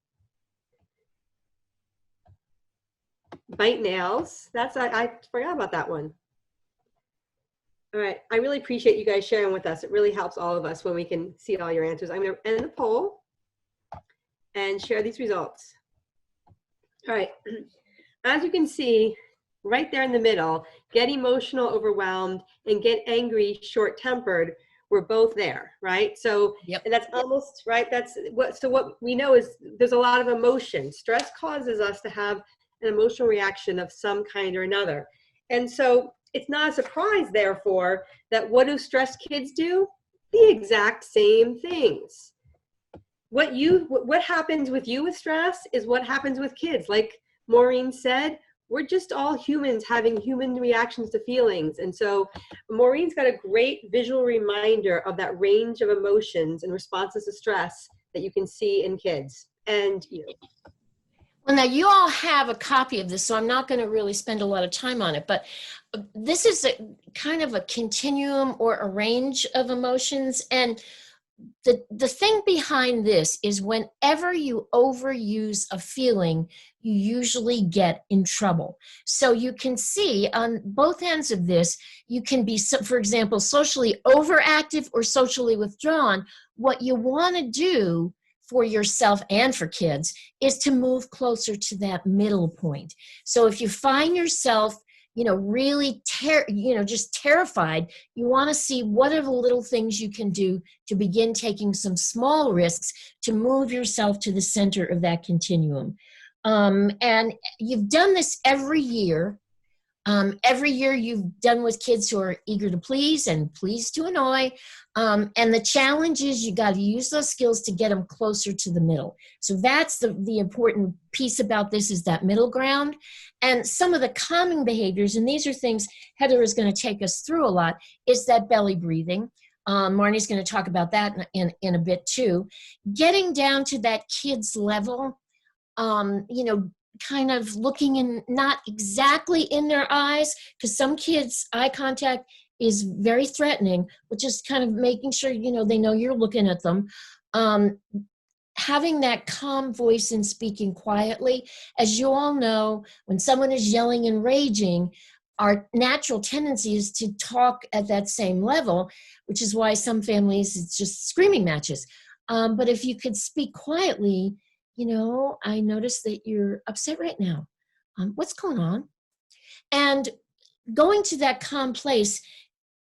Bite nails, I forgot about that one. All right, I really appreciate you guys sharing with us. It really helps all of us when we can see all your answers. I'm going to end the poll and share these results. All right, as you can see, right there in the middle, get emotional, overwhelmed, and get angry, short-tempered, we're both there, right? So, yep. And that's almost, right? What we know is there's a lot of emotion. Stress causes us to have an emotional reaction of some kind or another. And so it's not a surprise, therefore, that what do stressed kids do? The exact same things. What happens with you with stress is what happens with kids. Like Maureen said, we're just all humans having human reactions to feelings. And so Maureen's got a great visual reminder of that range of emotions and responses to stress that you can see in kids. And well, now you all have a copy of this, so I'm not going to really spend a lot of time on it, but this is kind of a continuum or a range of emotions. And the thing behind this is whenever you overuse a feeling, you usually get in trouble. So you can see on both ends of this, you can be, for example, socially overactive or socially withdrawn. What you want to do for yourself and for kids is to move closer to that middle point. So if you find yourself, really just terrified, you want to see what are the little things you can do to begin taking some small risks to move yourself to the center of that continuum. And you've done this every year. Every year you've done with kids who are eager to please and pleased to annoy. And the challenge is you got to use those skills to get them closer to the middle. So that's the important piece about this, is that middle ground. And some of the calming behaviors, and these are things Heather is going to take us through a lot, is that belly breathing. Marnie's going to talk about that in a bit too. Getting down to that kid's level, kind of looking in, not exactly in their eyes, because some kids' eye contact is very threatening, but just kind of making sure, they know you're looking at them. Having that calm voice and speaking quietly. As you all know, when someone is yelling and raging, our natural tendency is to talk at that same level, which is why some families, it's just screaming matches. But if you could speak quietly, I notice that you're upset right now. What's going on? And going to that calm place.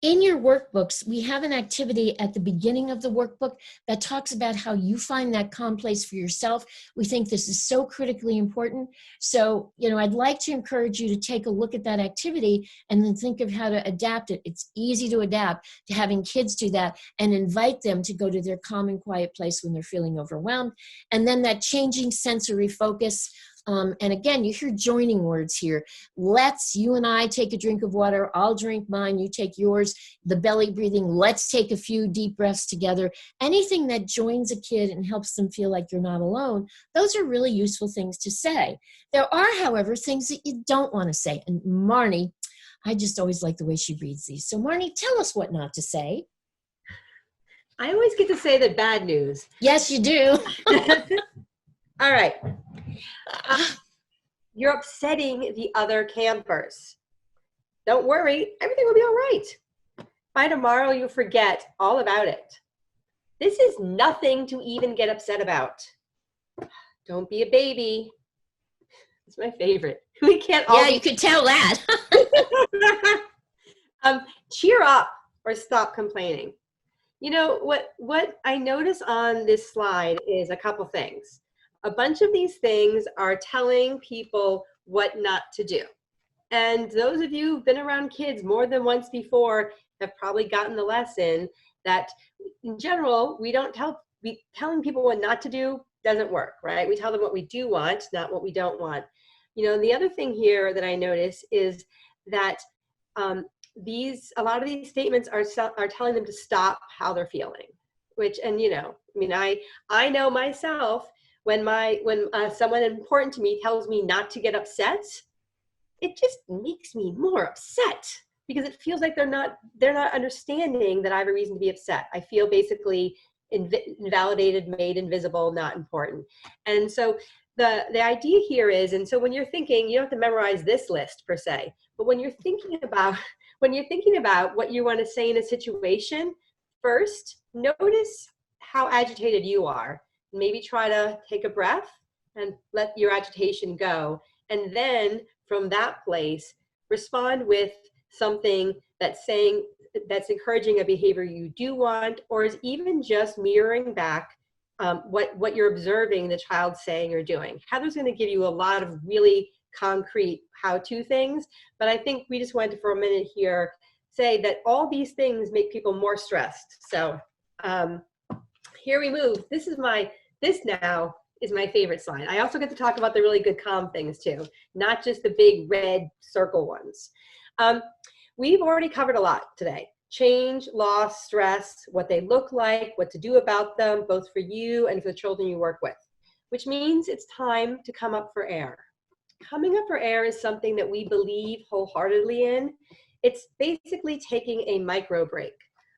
In your workbooks, we have an activity at the beginning of the workbook that talks about how you find that calm place for yourself. We think this is so critically important. So, I'd like to encourage you to take a look at that activity and then think of how to adapt it. It's easy to adapt to having kids do that and invite them to go to their calm and quiet place when they're feeling overwhelmed. And then that changing sensory focus. And again, you hear joining words here. Let's, you and I take a drink of water. I'll drink mine. You take yours. The belly breathing. Let's take a few deep breaths together. Anything that joins a kid and helps them feel like you're not alone. Those are really useful things to say. There are, however, things that you don't want to say. And Marnie, I just always like the way she reads these. So Marnie, tell us what not to say. I always get to say the bad news. Yes, you do. All right. You're upsetting the other campers. Don't worry, everything will be all right. By tomorrow, you'll forget all about it. This is nothing to even get upset about. Don't be a baby. It's my favorite. We can't all. Yeah, you could tell that. Cheer up or stop complaining. What I notice on this slide is a couple things. A bunch of these things are telling people what not to do. And those of you who've been around kids more than once before have probably gotten the lesson that in general, telling people what not to do doesn't work, right? We tell them what we do want, not what we don't want. The other thing here that I notice is that a lot of these statements are telling them to stop how they're feeling, which, I know myself, when someone important to me tells me not to get upset, it just makes me more upset because it feels like they're not understanding that I have a reason to be upset. I feel basically invalidated, made invisible, not important. And so the idea here is, and so when you're thinking, you don't have to memorize this list per se, but when you're thinking about what you want to say in a situation, first notice how agitated you are. Maybe try to take a breath and let your agitation go. And then from that place, respond with something that's encouraging a behavior you do want, or is even just mirroring back what you're observing the child saying or doing. Heather's going to give you a lot of really concrete how-to things, but I think we just wanted to, for a minute here, say that all these things make people more stressed. So here we move. This now is my favorite slide. I also get to talk about the really good calm things too, not just the big red circle ones. We've already covered a lot today. Change, loss, stress, what they look like, what to do about them, both for you and for the children you work with, which means it's time to come up for air. Coming up for air is something that we believe wholeheartedly in. It's basically taking a micro break.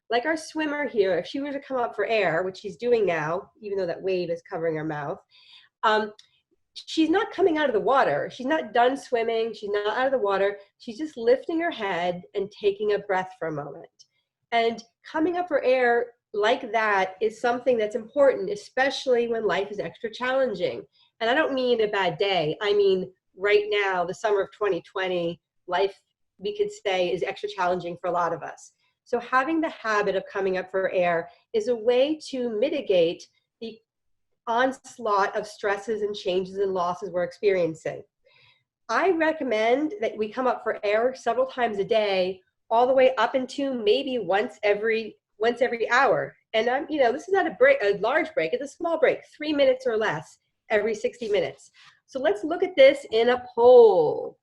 Like our swimmer here, if she were to come up for air, which she's doing now, even though that wave is covering her mouth, she's not coming out of the water. She's not done swimming. She's not out of the water. She's just lifting her head and taking a breath for a moment. And coming up for air like that is something that's important, especially when life is extra challenging. And I don't mean a bad day. I mean, right now, the summer of 2020, life, we could say, is extra challenging for a lot of us. So having the habit of coming up for air is a way to mitigate the onslaught of stresses and changes and losses we're experiencing. I recommend that we come up for air several times a day, all the way up into maybe once every hour. And this is not a large break, it's a small break, 3 minutes or less every 60 minutes. So let's look at this in a poll.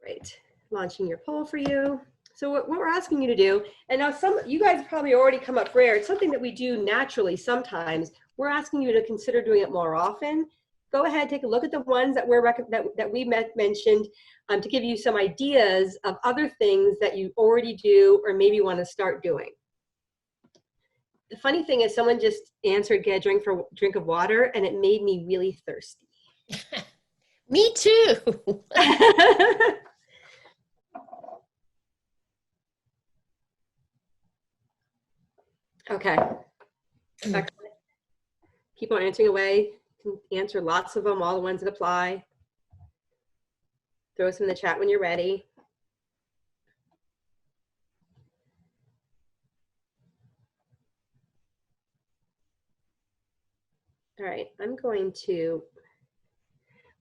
Great, launching your poll for you. So what we're asking you to do, and now you guys probably already come up for air. It's something that we do naturally sometimes. We're asking you to consider doing it more often. Go ahead, take a look at the ones that we mentioned to give you some ideas of other things that you already do or maybe want to start doing. The funny thing is, someone just answered get a drink of water, and it made me really thirsty. Me too. Okay. Excellent. Keep on answering away. You can answer lots of them, all the ones that apply. Throw some in the chat when you're ready. All right, I'm going to,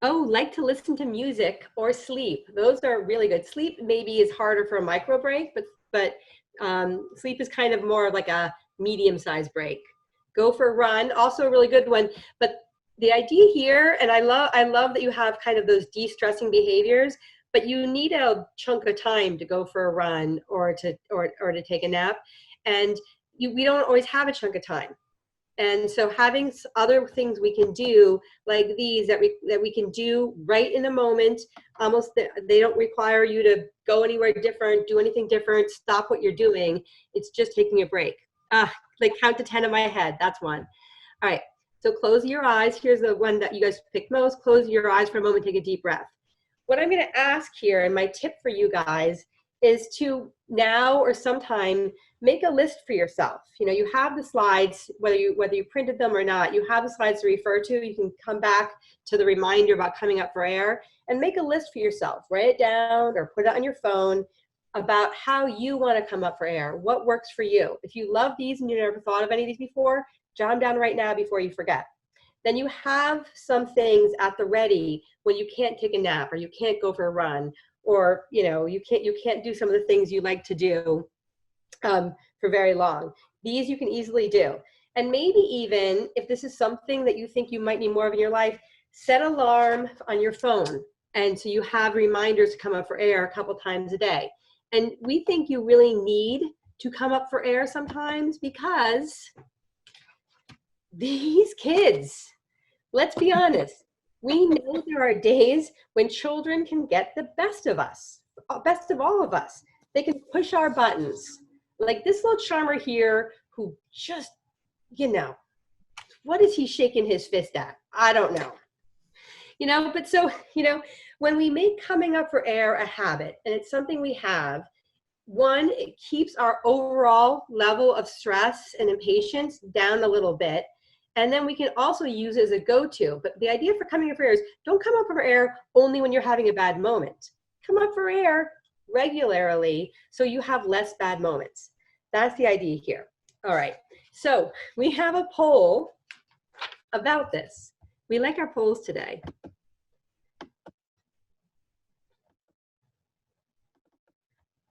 like to listen to music or sleep. Those are really good. Sleep maybe is harder for a micro break, but sleep is kind of more like a medium-sized break. Go for a run, also a really good one. But the idea here, and I love that you have kind of those de-stressing behaviors, but you need a chunk of time to go for a run or to take a nap, and we don't always have a chunk of time. And so having other things we can do like these that we can do right in the moment, almost they don't require you to go anywhere different, do anything different, stop what you're doing. It's just taking a break. Like count to 10 in my head, that's one. All right, so close your eyes. Here's the one that you guys picked most. Close your eyes for a moment, take a deep breath. What I'm gonna ask here, and my tip for you guys, is to now or sometime make a list for yourself. You have the slides, whether you printed them or not, you have the slides to refer to. You can come back to the reminder about coming up for air and make a list for yourself. Write it down or put it on your phone about how you want to come up for air, what works for you. If you love these and you never thought of any of these before, jot them down right now before you forget. Then you have some things at the ready when you can't take a nap or you can't go for a run, or you can't do some of the things you like to do for very long. These you can easily do. And maybe even if this is something that you think you might need more of in your life, set an alarm on your phone. And so you have reminders to come up for air a couple times a day. And we think you really need to come up for air sometimes because these kids, let's be honest, we know there are days when children can get the best of us, best of all of us. They can push our buttons. Like this little charmer here who just, what is he shaking his fist at? I don't know. But so, when we make coming up for air a habit, and it's something we have, one, it keeps our overall level of stress and impatience down a little bit. And then we can also use it as a go-to. But the idea for coming up for air is don't come up for air only when you're having a bad moment. Come up for air regularly so you have less bad moments. That's the idea here. All right, so we have a poll about this. We like our polls today.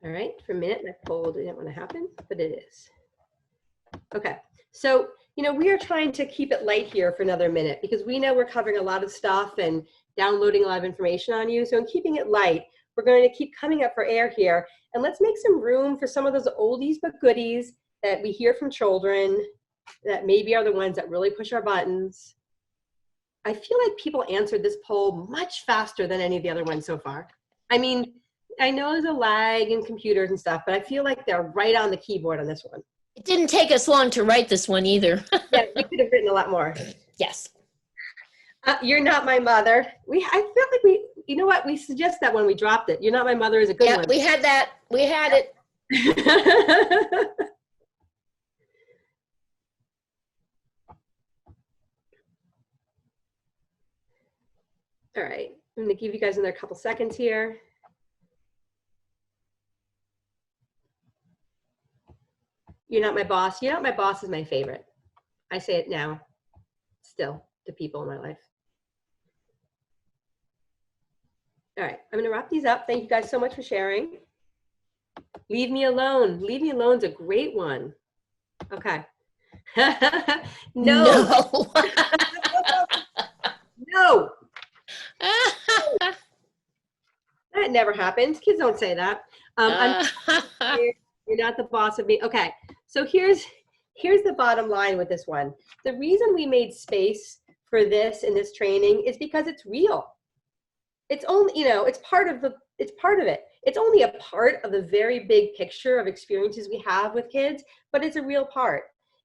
All right, for a minute, my poll didn't want to happen, but it is. Okay, so, we are trying to keep it light here for another minute because we know we're covering a lot of stuff and downloading a lot of information on you. So in keeping it light, we're going to keep coming up for air here. And let's make some room for some of those oldies but goodies that we hear from children that maybe are the ones that really push our buttons. I feel like people answered this poll much faster than any of the other ones so far. I mean, I know there's a lag in computers and stuff, but I feel like they're right on the keyboard on this one. It didn't take us long to write this one either. Yeah, we could have written a lot more. Yes. You're not my mother. I feel like you know what? We suggest that when we dropped it. You're not my mother is a good Yeah, one. we had that. We had it. All right, I'm gonna give you guys another couple seconds here. You're not my boss. You're not my boss is my favorite. I say it now, still, to people in my life. All right, I'm gonna wrap these up. Thank you guys so much for sharing. Leave me alone. Leave me alone is a great one. Okay. No. No. That never happens. Kids don't say that. You're not the boss of me. Okay. So here's the bottom line with this one. The reason we made space for this in this training is because it's real. It's only, it's part of it. It's only a part of the very big picture of experiences we have with kids, but it's a real part.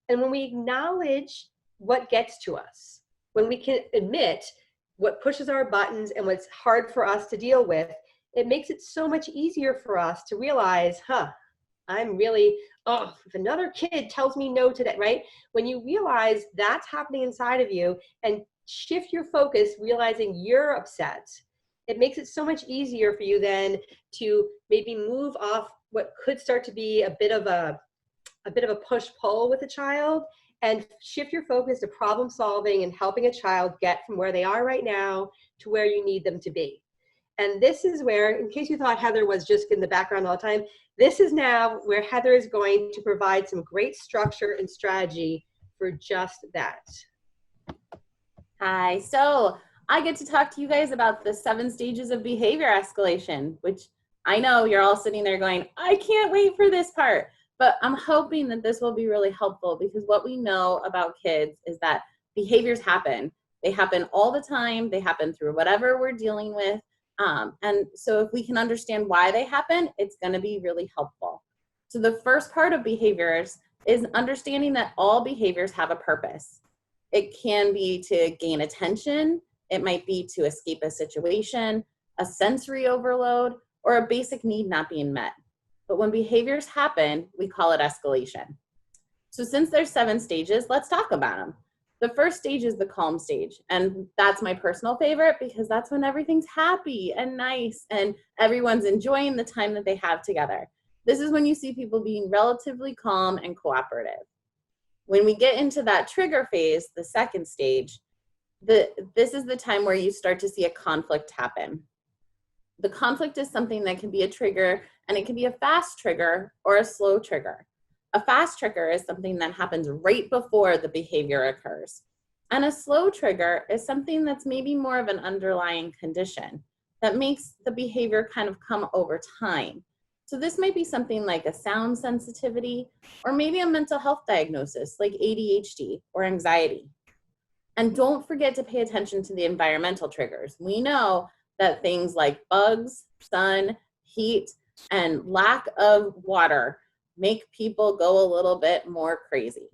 And when we acknowledge what gets to us, when we can admit what pushes our buttons and what's hard for us to deal with, it makes it so much easier for us to realize, I'm really, if another kid tells me no today, right? When you realize that's happening inside of you and shift your focus, realizing you're upset, it makes it so much easier for you then to maybe move off what could start to be a bit of a push-pull with a child and shift your focus to problem solving and helping a child get from where they are right now to where you need them to be. And this is where, in case you thought Heather was just in the background all the time, this is now where Heather is going to provide some great structure and strategy for just that. Hi, so I get to talk to you guys about the 7 stages of behavior escalation, which I know you're all sitting there going, I can't wait for this part. But I'm hoping that this will be really helpful because what we know about kids is that behaviors happen. They happen all the time. They happen through whatever we're dealing with. And so if we can understand why they happen, it's going to be really helpful. So the first part of behaviors is understanding that all behaviors have a purpose. It can be to gain attention. It might be to escape a situation, a sensory overload, or a basic need not being met. But when behaviors happen, we call it escalation. So since there's 7 stages, let's talk about them. The first stage is the calm stage. And that's my personal favorite because that's when everything's happy and nice and everyone's enjoying the time that they have together. This is when you see people being relatively calm and cooperative. When we get into that trigger phase, the second stage, this is the time where you start to see a conflict happen. The conflict is something that can be a trigger, and it can be a fast trigger or a slow trigger. A fast trigger is something that happens right before the behavior occurs. And a slow trigger is something that's maybe more of an underlying condition that makes the behavior kind of come over time. So this might be something like a sound sensitivity, or maybe a mental health diagnosis like ADHD or anxiety. And don't forget to pay attention to the environmental triggers. We know that things like bugs, sun, heat, and lack of water make people go a little bit more crazy.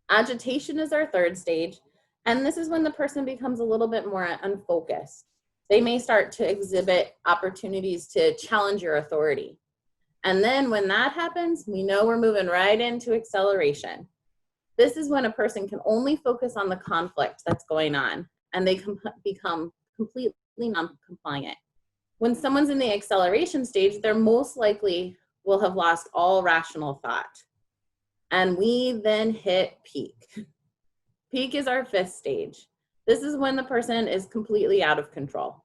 Agitation is our third stage, and this is when the person becomes a little bit more unfocused. They may start to exhibit opportunities to challenge your authority. And then when that happens, we know we're moving right into acceleration. This is when a person can only focus on the conflict that's going on, and they become completely non-compliant. When someone's in the acceleration stage, they're most likely will have lost all rational thought. And we then hit peak. Peak is our 5th stage. This is when the person is completely out of control.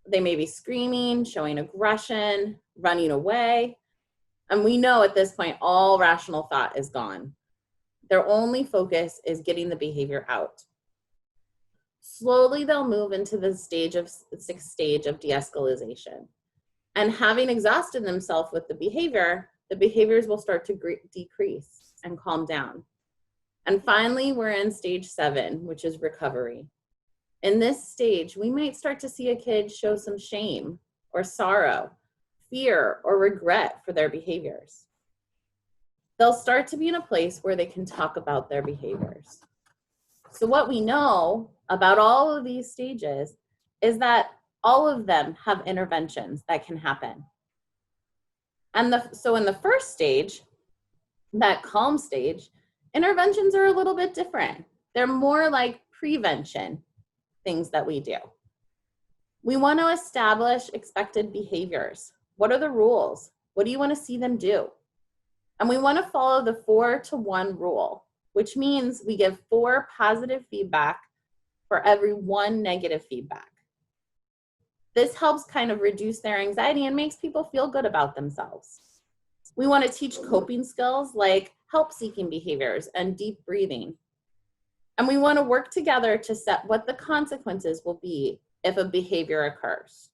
They may be screaming, showing aggression, running away. And we know at this point, all rational thought is gone. Their only focus is getting the behavior out. Slowly, they'll move into the 6th stage of de-escalation. And having exhausted themselves with the behaviors will start to decrease and calm down. And finally, we're in stage 7, which is recovery. In this stage, we might start to see a kid show some shame or sorrow, fear or regret for their behaviors. They'll start to be in a place where they can talk about their behaviors. So what we know about all of these stages is that all of them have interventions that can happen. And so in the first stage, that calm stage, interventions are a little bit different. They're more like prevention things that we do. We want to establish expected behaviors. What are the rules? What do you want to see them do? And we want to follow the 4-to-1 rule, which means we give 4 positive feedback for every 1 negative feedback. This helps kind of reduce their anxiety and makes people feel good about themselves. We want to teach coping skills like help-seeking behaviors and deep breathing. And we want to work together to set what the consequences will be if a behavior occurs.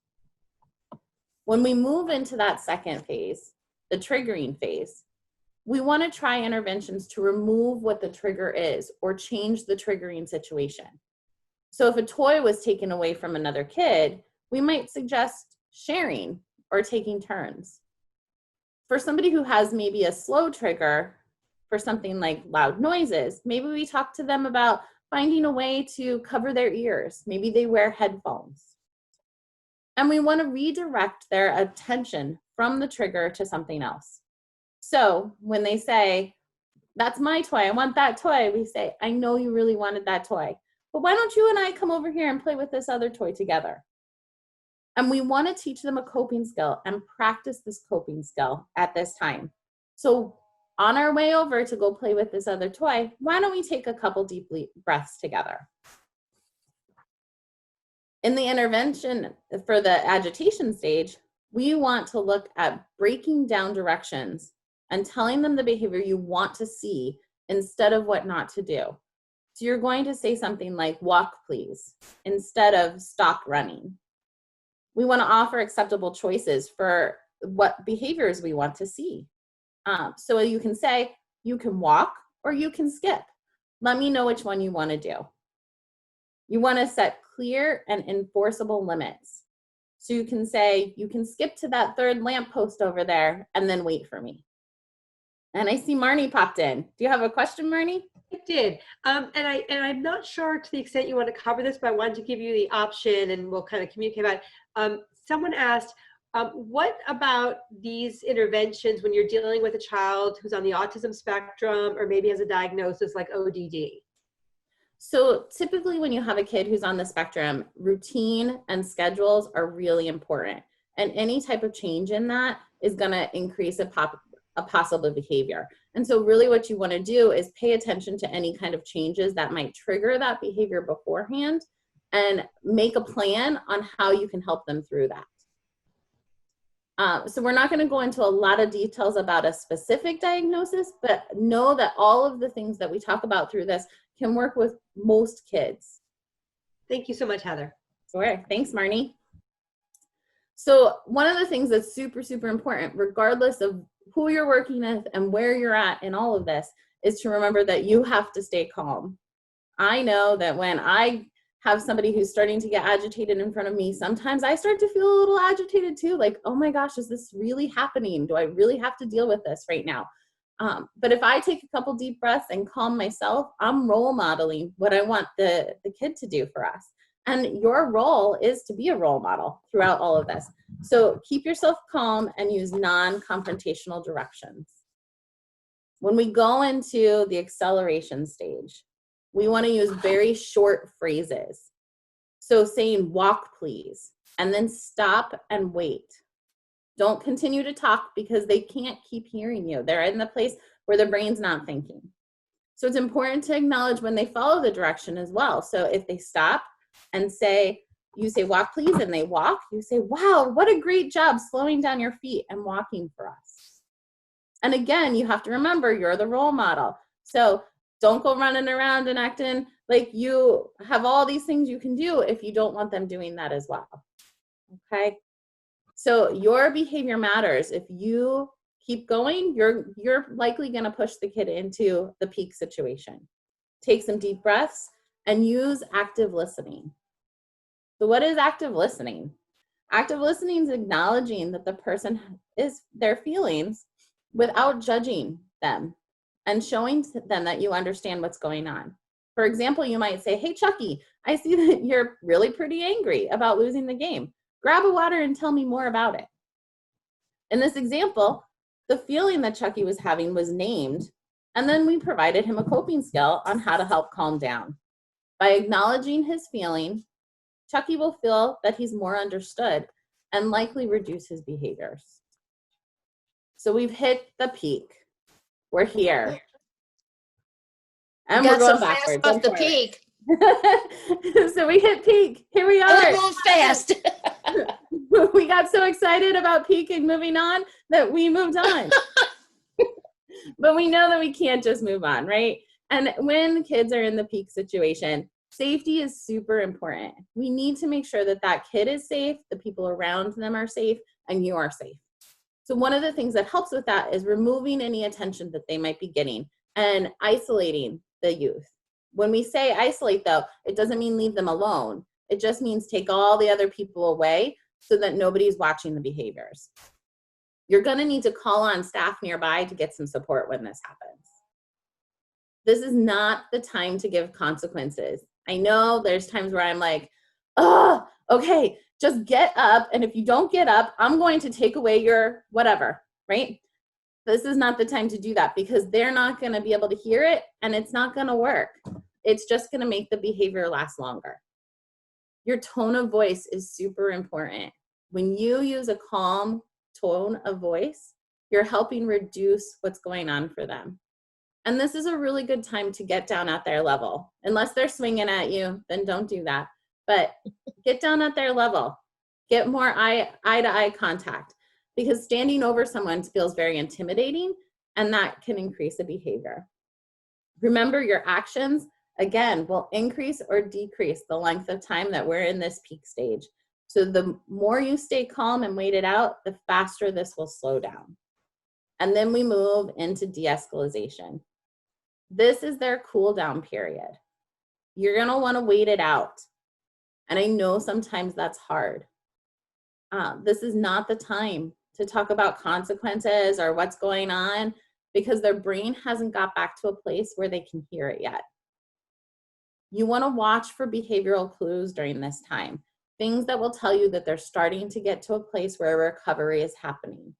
When we move into that second phase, the triggering phase, we want to try interventions to remove what the trigger is or change the triggering situation. So if a toy was taken away from another kid, we might suggest sharing or taking turns. For somebody who has maybe a slow trigger for something like loud noises, maybe we talk to them about finding a way to cover their ears. Maybe they wear headphones. And we want to redirect their attention from the trigger to something else. So when they say, that's my toy, I want that toy, we say, I know you really wanted that toy, but why don't you and I come over here and play with this other toy together? And we want to teach them a coping skill and practice this coping skill at this time. So on our way over to go play with this other toy, why don't we take a couple deep breaths together? In the intervention for the agitation stage, we want to look at breaking down directions and telling them the behavior you want to see instead of what not to do. So you're going to say something like, walk please, instead of stop running. We want to offer acceptable choices for what behaviors we want to see. So you can say, you can walk or you can skip. Let me know which one you want to do. You want to set clear and enforceable limits. So you can say, you can skip to that third lamppost over there and then wait for me. And I see Marnie popped in. Do you have a question, Marnie? I did. And I'm not sure to the extent you want to cover this, but I wanted to give you the option and we'll kind of communicate about it. Someone asked, what about these interventions when you're dealing with a child who's on the autism spectrum or maybe has a diagnosis like ODD? So typically when you have a kid who's on the spectrum, routine and schedules are really important. And any type of change in that is going to increase a possible behavior. And so really what you want to do is pay attention to any kind of changes that might trigger that behavior beforehand and make a plan on how you can help them through that. So we're not going to go into a lot of details about a specific diagnosis, but know that all of the things that we talk about through this can work with most kids. Thank you so much, Heather. Sure. Thanks, Marnie. So one of the things that's super, super important, regardless of who you're working with and where you're at in all of this, is to remember that you have to stay calm. I know that when I have somebody who's starting to get agitated in front of me, sometimes I start to feel a little agitated too, like, oh my gosh, is this really happening? Do I really have to deal with this right now? But if I take a couple deep breaths and calm myself, I'm role modeling what I want the kid to do for us. And your role is to be a role model throughout all of this. So keep yourself calm and use non-confrontational directions. When we go into the acceleration stage, we want to use very short phrases. So saying walk please, and then stop and wait. Don't continue to talk because they can't keep hearing you. They're in the place where their brain's not thinking. So it's important to acknowledge when they follow the direction as well. So if they stop and you say walk please, and they walk, you say, wow, what a great job slowing down your feet and walking for us. And again, you have to remember you're the role model. So don't go running around and acting like you have all these things you can do if you don't want them doing that as well. Okay? So your behavior matters. If you keep going, you're likely going to push the kid into the peak situation. Take some deep breaths and use active listening. So what is active listening? Active listening is acknowledging that the person is their feelings without judging them and showing them that you understand what's going on. For example, you might say, hey, Chucky, I see that you're really pretty angry about losing the game. Grab a water and tell me more about it. In this example, the feeling that Chucky was having was named, and then we provided him a coping skill on how to help calm down. By acknowledging his feeling, Chucky will feel that he's more understood and likely reduce his behaviors. So we've hit the peak. We're here. And we're going backwards. Off the peak. So we hit peak. Here we are. It moves fast. We got so excited about peak and moving on that we moved on. But we know that we can't just move on, right? And when kids are in the peak situation, safety is super important. We need to make sure that that kid is safe, the people around them are safe, and you are safe. So one of the things that helps with that is removing any attention that they might be getting and isolating the youth. When we say isolate, though, it doesn't mean leave them alone. It just means take all the other people away so that nobody's watching the behaviors. You're going to need to call on staff nearby to get some support when this happens. This is not the time to give consequences. I know there's times where I'm like, oh, okay, just get up. And if you don't get up, I'm going to take away your whatever, right? This is not the time to do that because they're not going to be able to hear it and it's not going to work. It's just going to make the behavior last longer. Your tone of voice is super important. When you use a calm tone of voice, you're helping reduce what's going on for them. And this is a really good time to get down at their level. Unless they're swinging at you, then don't do that. But get down at their level. Get more eye-to-eye contact because standing over someone feels very intimidating and that can increase the behavior. Remember, your actions, again, will increase or decrease the length of time that we're in this peak stage. So the more you stay calm and wait it out, the faster this will slow down. And then we move into de-escalation. This is their cool down period. You're gonna wanna wait it out. And I know sometimes that's hard. This is not the time to talk about consequences or what's going on because their brain hasn't got back to a place where they can hear it yet. You wanna watch for behavioral clues during this time. Things that will tell you that they're starting to get to a place where recovery is happening.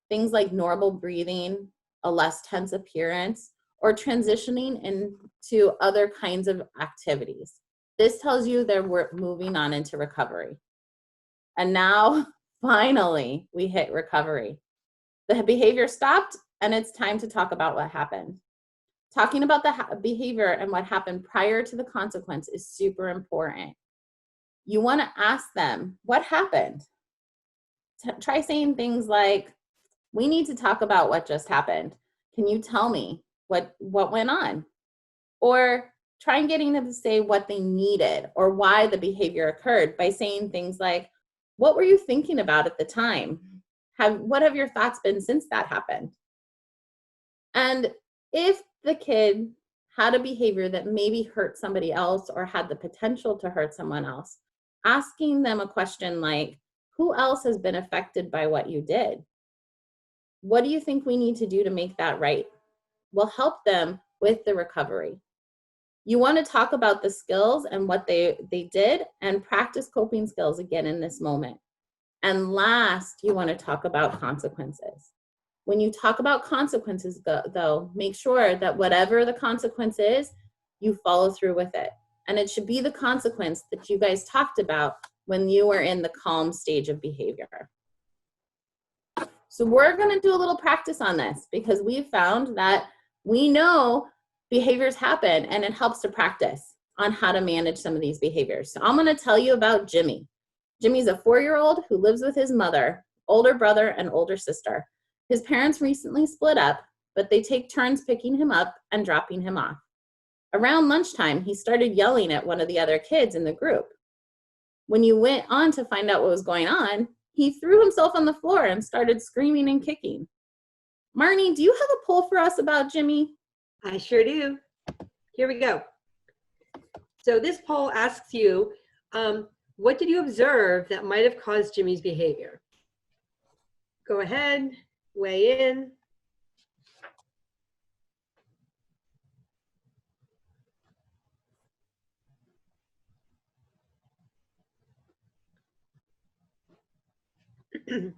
Things like normal breathing, a less tense appearance, or transitioning into other kinds of activities. This tells you that we're moving on into recovery. And now, finally, we hit recovery. The behavior stopped, and it's time to talk about what happened. Talking about the behavior and what happened prior to the consequence is super important. You want to ask them, what happened? Try saying things like, we need to talk about what just happened. Can you tell me what went on? Or try and getting them to say what they needed or why the behavior occurred by saying things like, what were you thinking about at the time? What have your thoughts been since that happened? And if the kid had a behavior that maybe hurt somebody else or had the potential to hurt someone else, asking them a question like, who else has been affected by what you did? What do you think we need to do to make that right? Will help them with the recovery. You want to talk about the skills and what they did and practice coping skills again in this moment. And last, you want to talk about consequences. When you talk about consequences, though, make sure that whatever the consequence is, you follow through with it. And it should be the consequence that you guys talked about when you were in the calm stage of behavior. So we're going to do a little practice on this because we've found that we know behaviors happen and it helps to practice on how to manage some of these behaviors. So I'm going to tell you about Jimmy. Jimmy's a 4-year-old who lives with his mother, older brother, and older sister. His parents recently split up, but they take turns picking him up and dropping him off. Around lunchtime, he started yelling at one of the other kids in the group. When you went on to find out what was going on, he threw himself on the floor and started screaming and kicking. Marnie, do you have a poll for us about Jimmy? I sure do. Here we go. So this poll asks you, What did you observe that might have caused Jimmy's behavior? Go ahead, weigh in.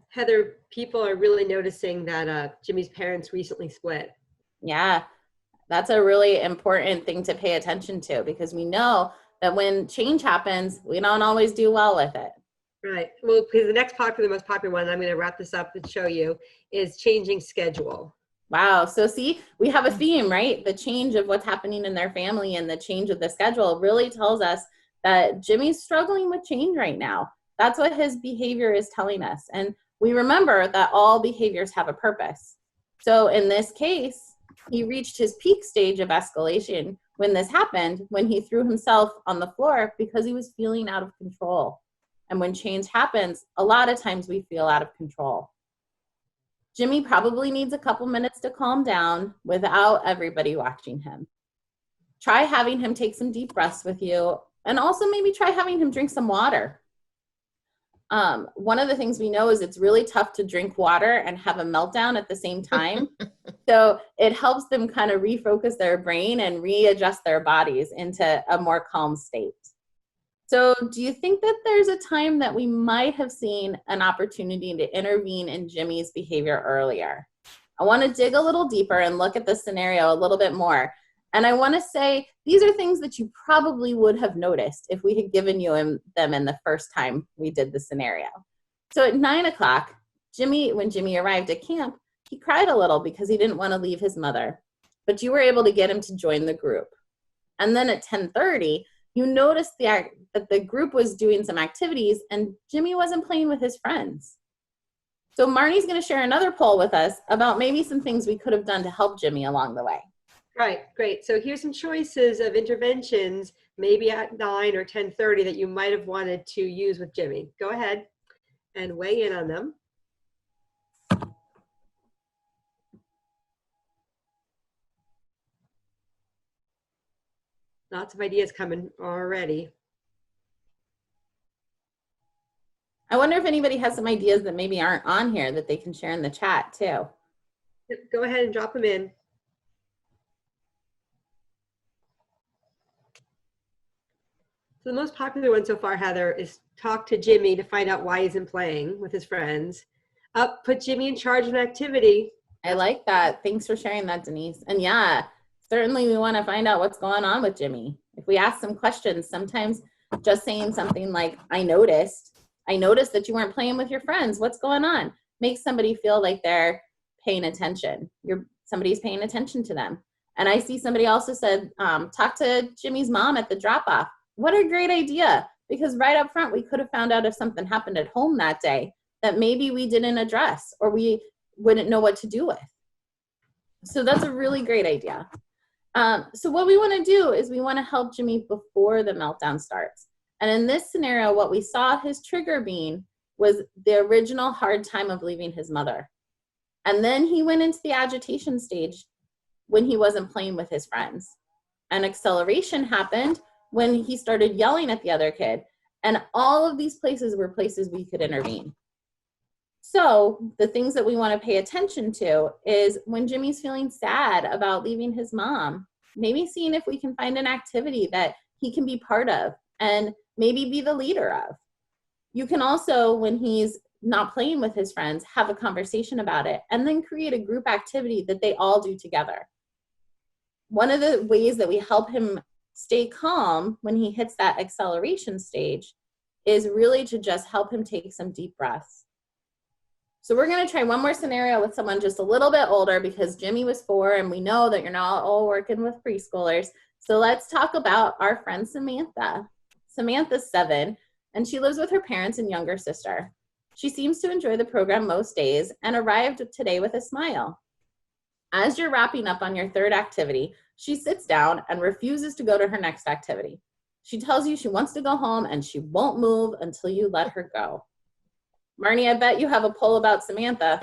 Heather, people are really noticing that Jimmy's parents recently split. Yeah, that's a really important thing to pay attention to, because we know that when change happens, we don't always do well with it. Right. Well, because the next most popular one, I'm going to wrap this up and show you, is changing schedule. Wow. So see, we have a theme, right? The change of what's happening in their family and the change of the schedule really tells us that Jimmy's struggling with change right now. That's what his behavior is telling us. And we remember that all behaviors have a purpose. So in this case, he reached his peak stage of escalation when this happened, when he threw himself on the floor because he was feeling out of control. And when change happens, a lot of times we feel out of control. Jimmy probably needs a couple minutes to calm down without everybody watching him. Try having him take some deep breaths with you, and also maybe try having him drink some water. One of the things we know is it's really tough to drink water and have a meltdown at the same time. So it helps them kind of refocus their brain and readjust their bodies into a more calm state. So do you think that there's a time that we might have seen an opportunity to intervene in Jimmy's behavior earlier? I want to dig a little deeper and look at the scenario a little bit more. And I want to say these are things that you probably would have noticed if we had given you them in the first time we did the scenario. So at 9 o'clock, when Jimmy arrived at camp, he cried a little because he didn't want to leave his mother, but you were able to get him to join the group. And then at 10:30, you noticed that the group was doing some activities and Jimmy wasn't playing with his friends. So Marnie's going to share another poll with us about maybe some things we could have done to help Jimmy along the way. Right, great. So here's some choices of interventions, maybe at 9 or 10:30 that you might have wanted to use with Jimmy. Go ahead and weigh in on them. Lots of ideas coming already. I wonder if anybody has some ideas that maybe aren't on here that they can share in the chat too. Yep, go ahead and drop them in. So the most popular one so far, Heather, is talk to Jimmy to find out why he isn't playing with his friends. Put Jimmy in charge of an activity. I like that. Thanks for sharing that, Denise. And yeah, certainly we want to find out what's going on with Jimmy. If we ask some questions, sometimes just saying something like, I noticed that you weren't playing with your friends. What's going on? Makes somebody feel like they're paying attention. Somebody's paying attention to them. And I see somebody also said, talk to Jimmy's mom at the drop-off. What a great idea, because right up front, we could have found out if something happened at home that day that maybe we didn't address or we wouldn't know what to do with. So that's a really great idea. So what we want to do is we want to help Jimmy before the meltdown starts. And in this scenario, what we saw his trigger being was the original hard time of leaving his mother. And then he went into the agitation stage when he wasn't playing with his friends. An acceleration happened when he started yelling at the other kid. And all of these places were places we could intervene. So the things that we want to pay attention to is when Jimmy's feeling sad about leaving his mom, maybe seeing if we can find an activity that he can be part of and maybe be the leader of. You can also, when he's not playing with his friends, have a conversation about it and then create a group activity that they all do together. One of the ways that we help him stay calm when he hits that acceleration stage is really to just help him take some deep breaths. So we're going to try one more scenario with someone just a little bit older, because Jimmy was 4 and we know that you're not all working with preschoolers. So let's talk about our friend Samantha. Samantha's 7 and she lives with her parents and younger sister. She seems to enjoy the program most days and arrived today with a smile. As you're wrapping up on your 3rd activity, she sits down and refuses to go to her next activity. She tells you she wants to go home and she won't move until you let her go. Marnie, I bet you have a poll about Samantha.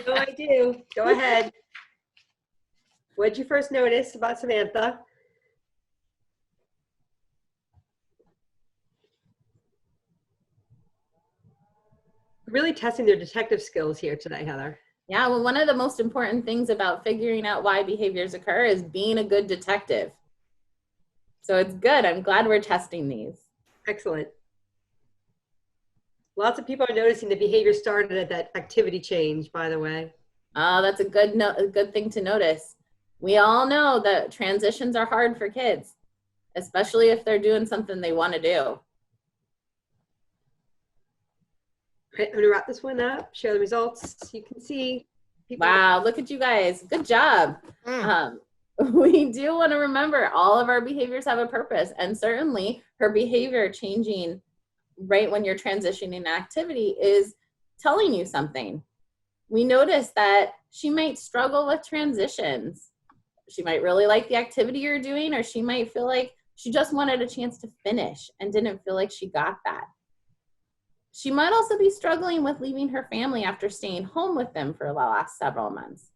Oh, I do. Go ahead. What did you first notice about Samantha? Really testing their detective skills here tonight, Heather. Yeah, well, one of the most important things about figuring out why behaviors occur is being a good detective. So it's good. I'm glad we're testing these. Excellent. Lots of people are noticing the behavior started at that activity change, by the way. Oh, that's a good thing to notice. We all know that transitions are hard for kids, especially if they're doing something they want to do. Right, I'm going to wrap this one up, share the results. You can see. Wow, look at you guys. Good job. We do want to remember all of our behaviors have a purpose, and certainly her behavior changing right when you're transitioning activity is telling you something. We notice that she might struggle with transitions. She might really like the activity you're doing, or she might feel like she just wanted a chance to finish and didn't feel like she got that. She might also be struggling with leaving her family after staying home with them for the last several months.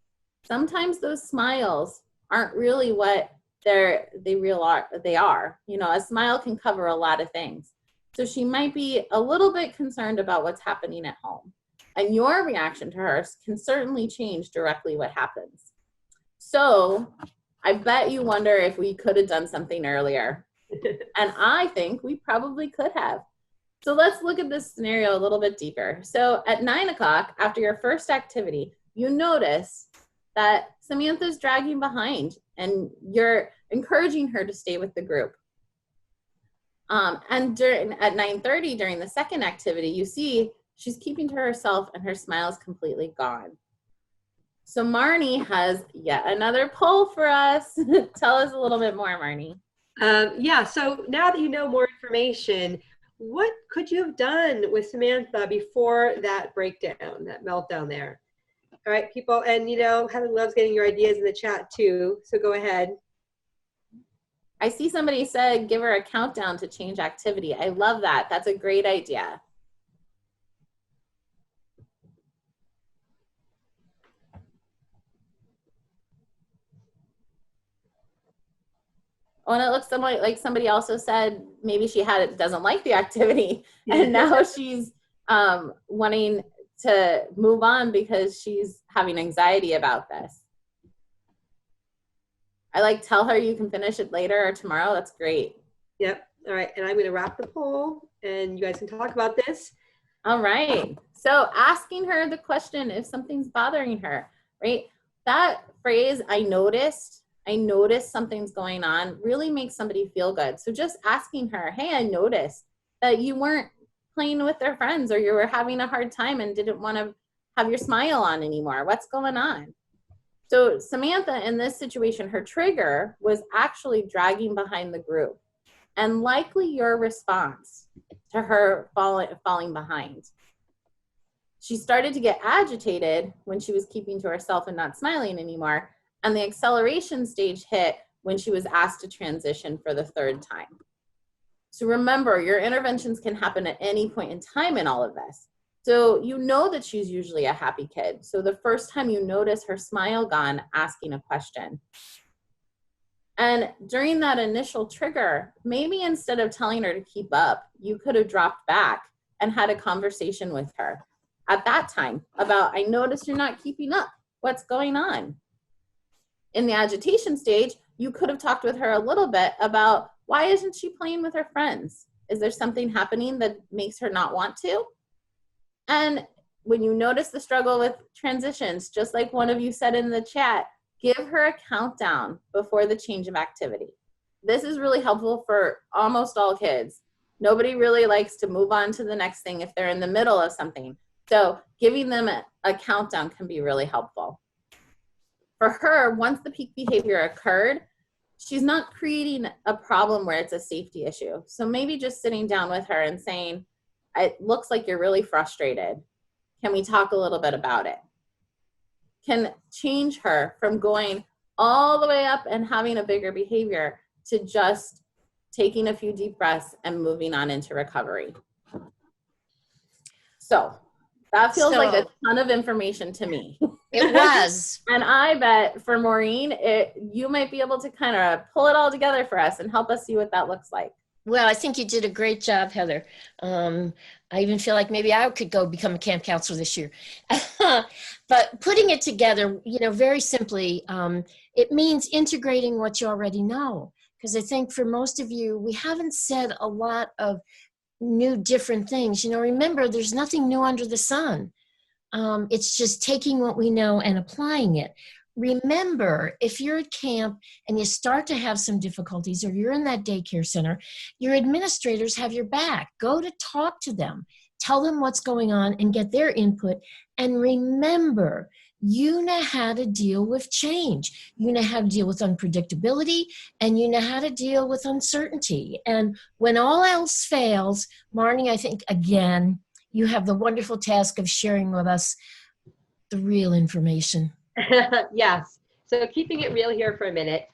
Sometimes those smiles aren't really what they are. You know, a smile can cover a lot of things. So she might be a little bit concerned about what's happening at home. And your reaction to her can certainly change directly what happens. So I bet you wonder if we could have done something earlier. And I think we probably could have. So let's look at this scenario a little bit deeper. So at 9 o'clock, after your first activity, you notice that Samantha's dragging behind and you're encouraging her to stay with the group. And at 9:30, during the second activity, you see she's keeping to herself and her smile's completely gone. So Marnie has yet another poll for us. Tell us a little bit more, Marnie. Yeah, so now that you know more information, what could you have done with Samantha before that breakdown, that meltdown there? All right, people, and you know, Heather loves getting your ideas in the chat too, so go ahead. I see somebody said give her a countdown to change activity. I love that. That's a great idea. Oh, and it looks like somebody also said maybe she doesn't like the activity, and now she's wanting to move on because she's having anxiety about this. I like tell her you can finish it later or tomorrow. That's great. Yep. All right. And I'm going to wrap the poll and you guys can talk about this. All right. So asking her the question if something's bothering her, right? That phrase, I noticed something's going on, really makes somebody feel good. So just asking her, hey, I noticed that you weren't playing with their friends or you were having a hard time and didn't want to have your smile on anymore. What's going on? So Samantha, in this situation, her trigger was actually dragging behind the group, and likely your response to her falling behind. She started to get agitated when she was keeping to herself and not smiling anymore, and the acceleration stage hit when she was asked to transition for the third time. So remember, your interventions can happen at any point in time in all of this. So you know that she's usually a happy kid. So the first time you notice her smile gone, asking a question. And during that initial trigger, maybe instead of telling her to keep up, you could have dropped back and had a conversation with her at that time about, I noticed you're not keeping up. What's going on? In the agitation stage, you could have talked with her a little bit about, why isn't she playing with her friends? Is there something happening that makes her not want to? And when you notice the struggle with transitions, just like one of you said in the chat, give her a countdown before the change of activity. This is really helpful for almost all kids. Nobody really likes to move on to the next thing if they're in the middle of something. So giving them a countdown can be really helpful. For her, once the peak behavior occurred, she's not creating a problem where it's a safety issue. So maybe just sitting down with her and saying, it looks like you're really frustrated. Can we talk a little bit about it? Can change her from going all the way up and having a bigger behavior to just taking a few deep breaths and moving on into recovery. So that feels like a ton of information to me. It was. And I bet for Maureen, you might be able to kind of pull it all together for us and help us see what that looks like. Well, I think you did a great job, Heather. I even feel like maybe I could go become a camp counselor this year. But putting it together, very simply, it means integrating what you already know. Because I think for most of you, we haven't said a lot of new, different things. Remember, there's nothing new under the sun. It's just taking what we know and applying it. Remember, if you're at camp and you start to have some difficulties, or you're in that daycare center, your administrators have your back. Go to talk to them, tell them what's going on and get their input. And remember, you know how to deal with change. You know how to deal with unpredictability, and you know how to deal with uncertainty. And when all else fails, Marnie, I think, again, you have the wonderful task of sharing with us the real information. Yes. So keeping it real here for a minute.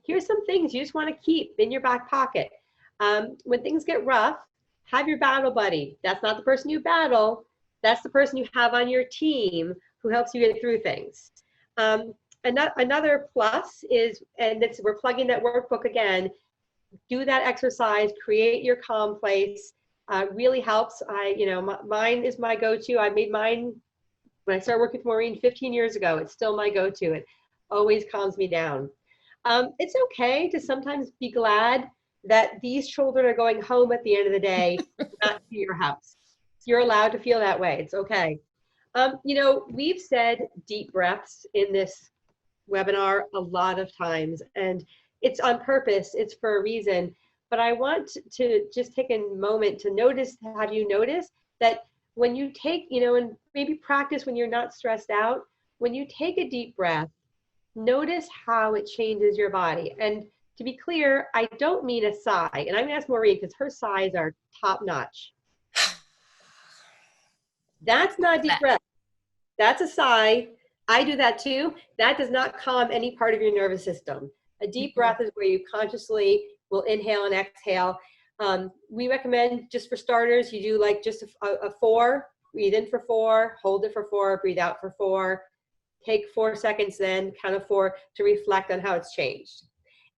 Here's some things you just want to keep in your back pocket. When things get rough, have your battle buddy. That's not the person you battle. That's the person you have on your team who helps you get through things. Another plus is, and we're plugging that workbook again, do that exercise, create your calm place. Really helps. Mine is my go-to. I made mine when I started working with Maureen 15 years ago. It's still my go-to. It always calms me down. It's okay to sometimes be glad that these children are going home at the end of the day, not to your house. You're allowed to feel that way. It's okay. We've said deep breaths in this webinar a lot of times, and it's on purpose. It's for a reason. But I want to just take a moment to notice, have you noticed that when you take, and maybe practice when you're not stressed out, when you take a deep breath, notice how it changes your body. And to be clear, I don't mean a sigh. And I'm going to ask Maureen because her sighs are top notch. That's not a deep breath. That's a sigh. I do that too. That does not calm any part of your nervous system. A deep breath is where you consciously will inhale and exhale. We recommend, just for starters, you do like just a 4, breathe in for 4, hold it for 4, breathe out for 4, take 4 seconds, then count of 4 to reflect on how it's changed.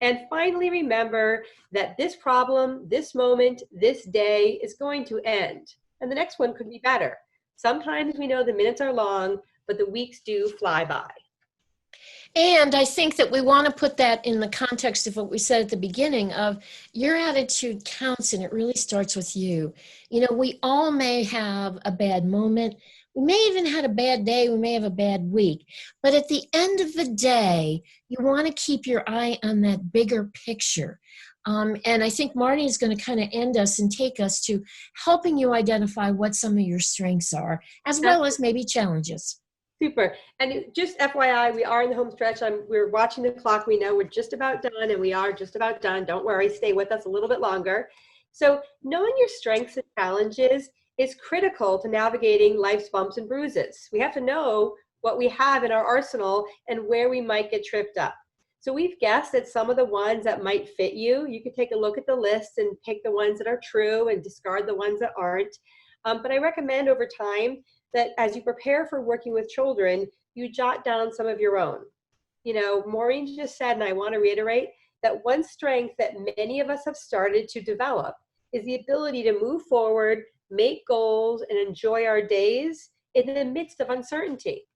And finally, remember that this problem, this moment, this day is going to end, and the next one could be better. Sometimes we know the minutes are long, but the weeks do fly by. And I think that we want to put that in the context of what we said at the beginning of your attitude counts, and it really starts with you. We all may have a bad moment. We may even have a bad day. We may have a bad week. But at the end of the day, you want to keep your eye on that bigger picture. And I think Marnie is going to kind of end us and take us to helping you identify what some of your strengths are, as well as maybe challenges. Super. And just FYI, we are in the home stretch. We're watching the clock. We know we're just about done, and we are just about done. Don't worry, stay with us a little bit longer. So knowing your strengths and challenges is critical to navigating life's bumps and bruises. We have to know what we have in our arsenal and where we might get tripped up. So we've guessed at some of the ones that might fit you. You could take a look at the list and pick the ones that are true and discard the ones that aren't. But I recommend over time that as you prepare for working with children, you jot down some of your own. Maureen just said, and I want to reiterate, that one strength that many of us have started to develop is the ability to move forward, make goals, and enjoy our days in the midst of uncertainty.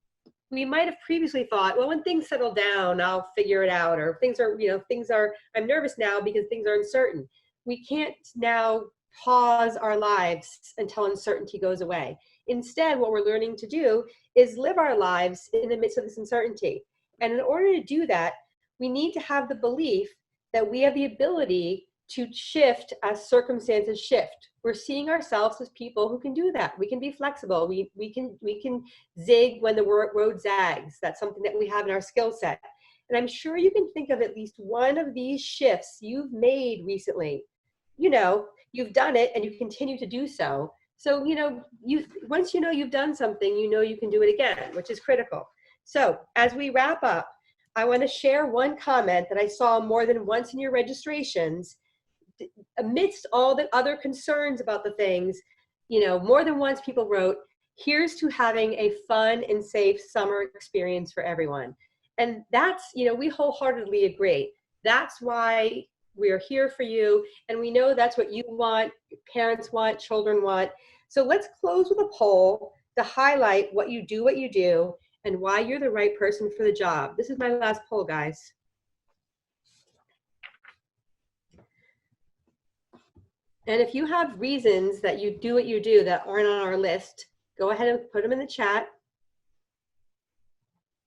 We might have previously thought, well, when things settle down, I'll figure it out, or I'm nervous now because things are uncertain. We can't now pause our lives until uncertainty goes away. Instead, what we're learning to do is live our lives in the midst of this uncertainty. And in order to do that, we need to have the belief that we have the ability to shift as circumstances shift. We're seeing ourselves as people who can do that. We can be flexible. We can zig when the road zags. That's something that we have in our skill set. And I'm sure you can think of at least one of these shifts you've made recently. You've done it and you continue to do so. So, once you've done something, you can do it again, which is critical. So as we wrap up, I want to share one comment that I saw more than once in your registrations. Amidst all the other concerns about the things, more than once people wrote, here's to having a fun and safe summer experience for everyone. And that's, we wholeheartedly agree. That's why We are here for you. And we know that's what you want, parents want, children want. So let's close with a poll to highlight what you do and why you're the right person for the job. This is my last poll, guys. And if you have reasons that you do what you do that aren't on our list, go ahead and put them in the chat.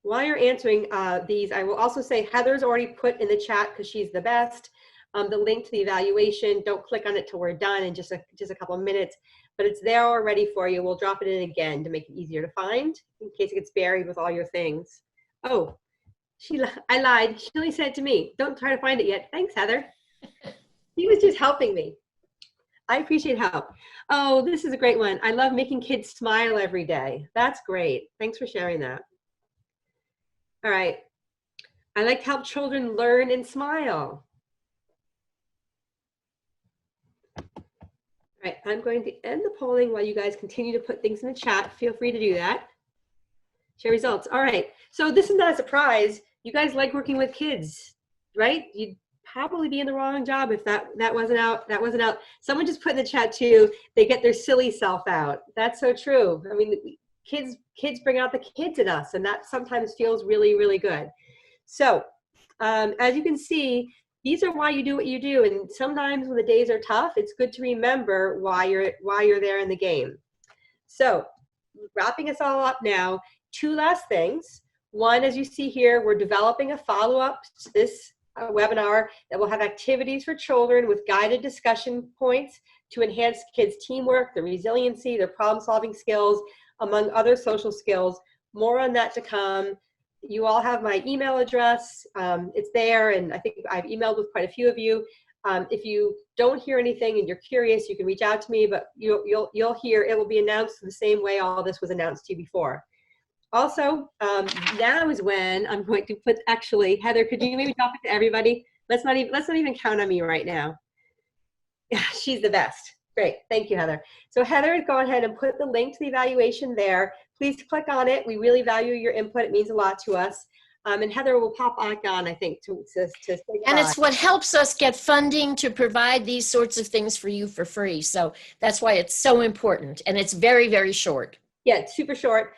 While you're answering these, I will also say Heather's already put in the chat, because she's the best, the link to the evaluation. Don't click on it till we're done in just a couple of minutes, but it's there already for you. We'll drop it in again to make it easier to find in case it gets buried with all your things. Oh, I lied. She only said it to me. Don't try to find it yet. Thanks, Heather. She was just helping me. I appreciate help. Oh, this is a great one. I love making kids smile every day. That's great. Thanks for sharing that. All right. I like to help children learn and smile. All right, I'm going to end the polling while you guys continue to put things in the chat. Feel free to do that. Share results. All right, so this is not a surprise. You guys like working with kids, right? You'd probably be in the wrong job if that wasn't out. Someone just put in the chat too, they get their silly self out. That's so true. I mean, kids bring out the kids in us, and that sometimes feels really, really good. So as you can see, these are why you do what you do. And sometimes when the days are tough, it's good to remember why you're there in the game. So wrapping us all up now, two last things. One, as you see here, we're developing a follow-up to this webinar that will have activities for children with guided discussion points to enhance kids' teamwork, their resiliency, their problem-solving skills, among other social skills. More on that to come. You all have my email address. It's there, and I think I've emailed with quite a few of you. If you don't hear anything and you're curious, you can reach out to me, but you'll hear, it will be announced the same way all this was announced to you before. Also, now is when I'm going to put, actually, Heather, could you maybe talk to everybody? Let's not even count on me right now. Yeah, she's the best. Great, thank you, Heather. So Heather, go ahead and put the link to the evaluation there. Please click on it. We really value your input. It means a lot to us. And Heather will pop back on, I think, to say goodbye. And it's what helps us get funding to provide these sorts of things for you for free. So that's why it's so important. And it's very, very short. Yeah, it's super short.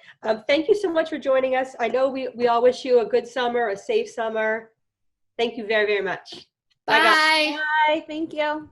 Thank you so much for joining us. I know we all wish you a good summer, a safe summer. Thank you very, very much. Bye. Bye. Thank you.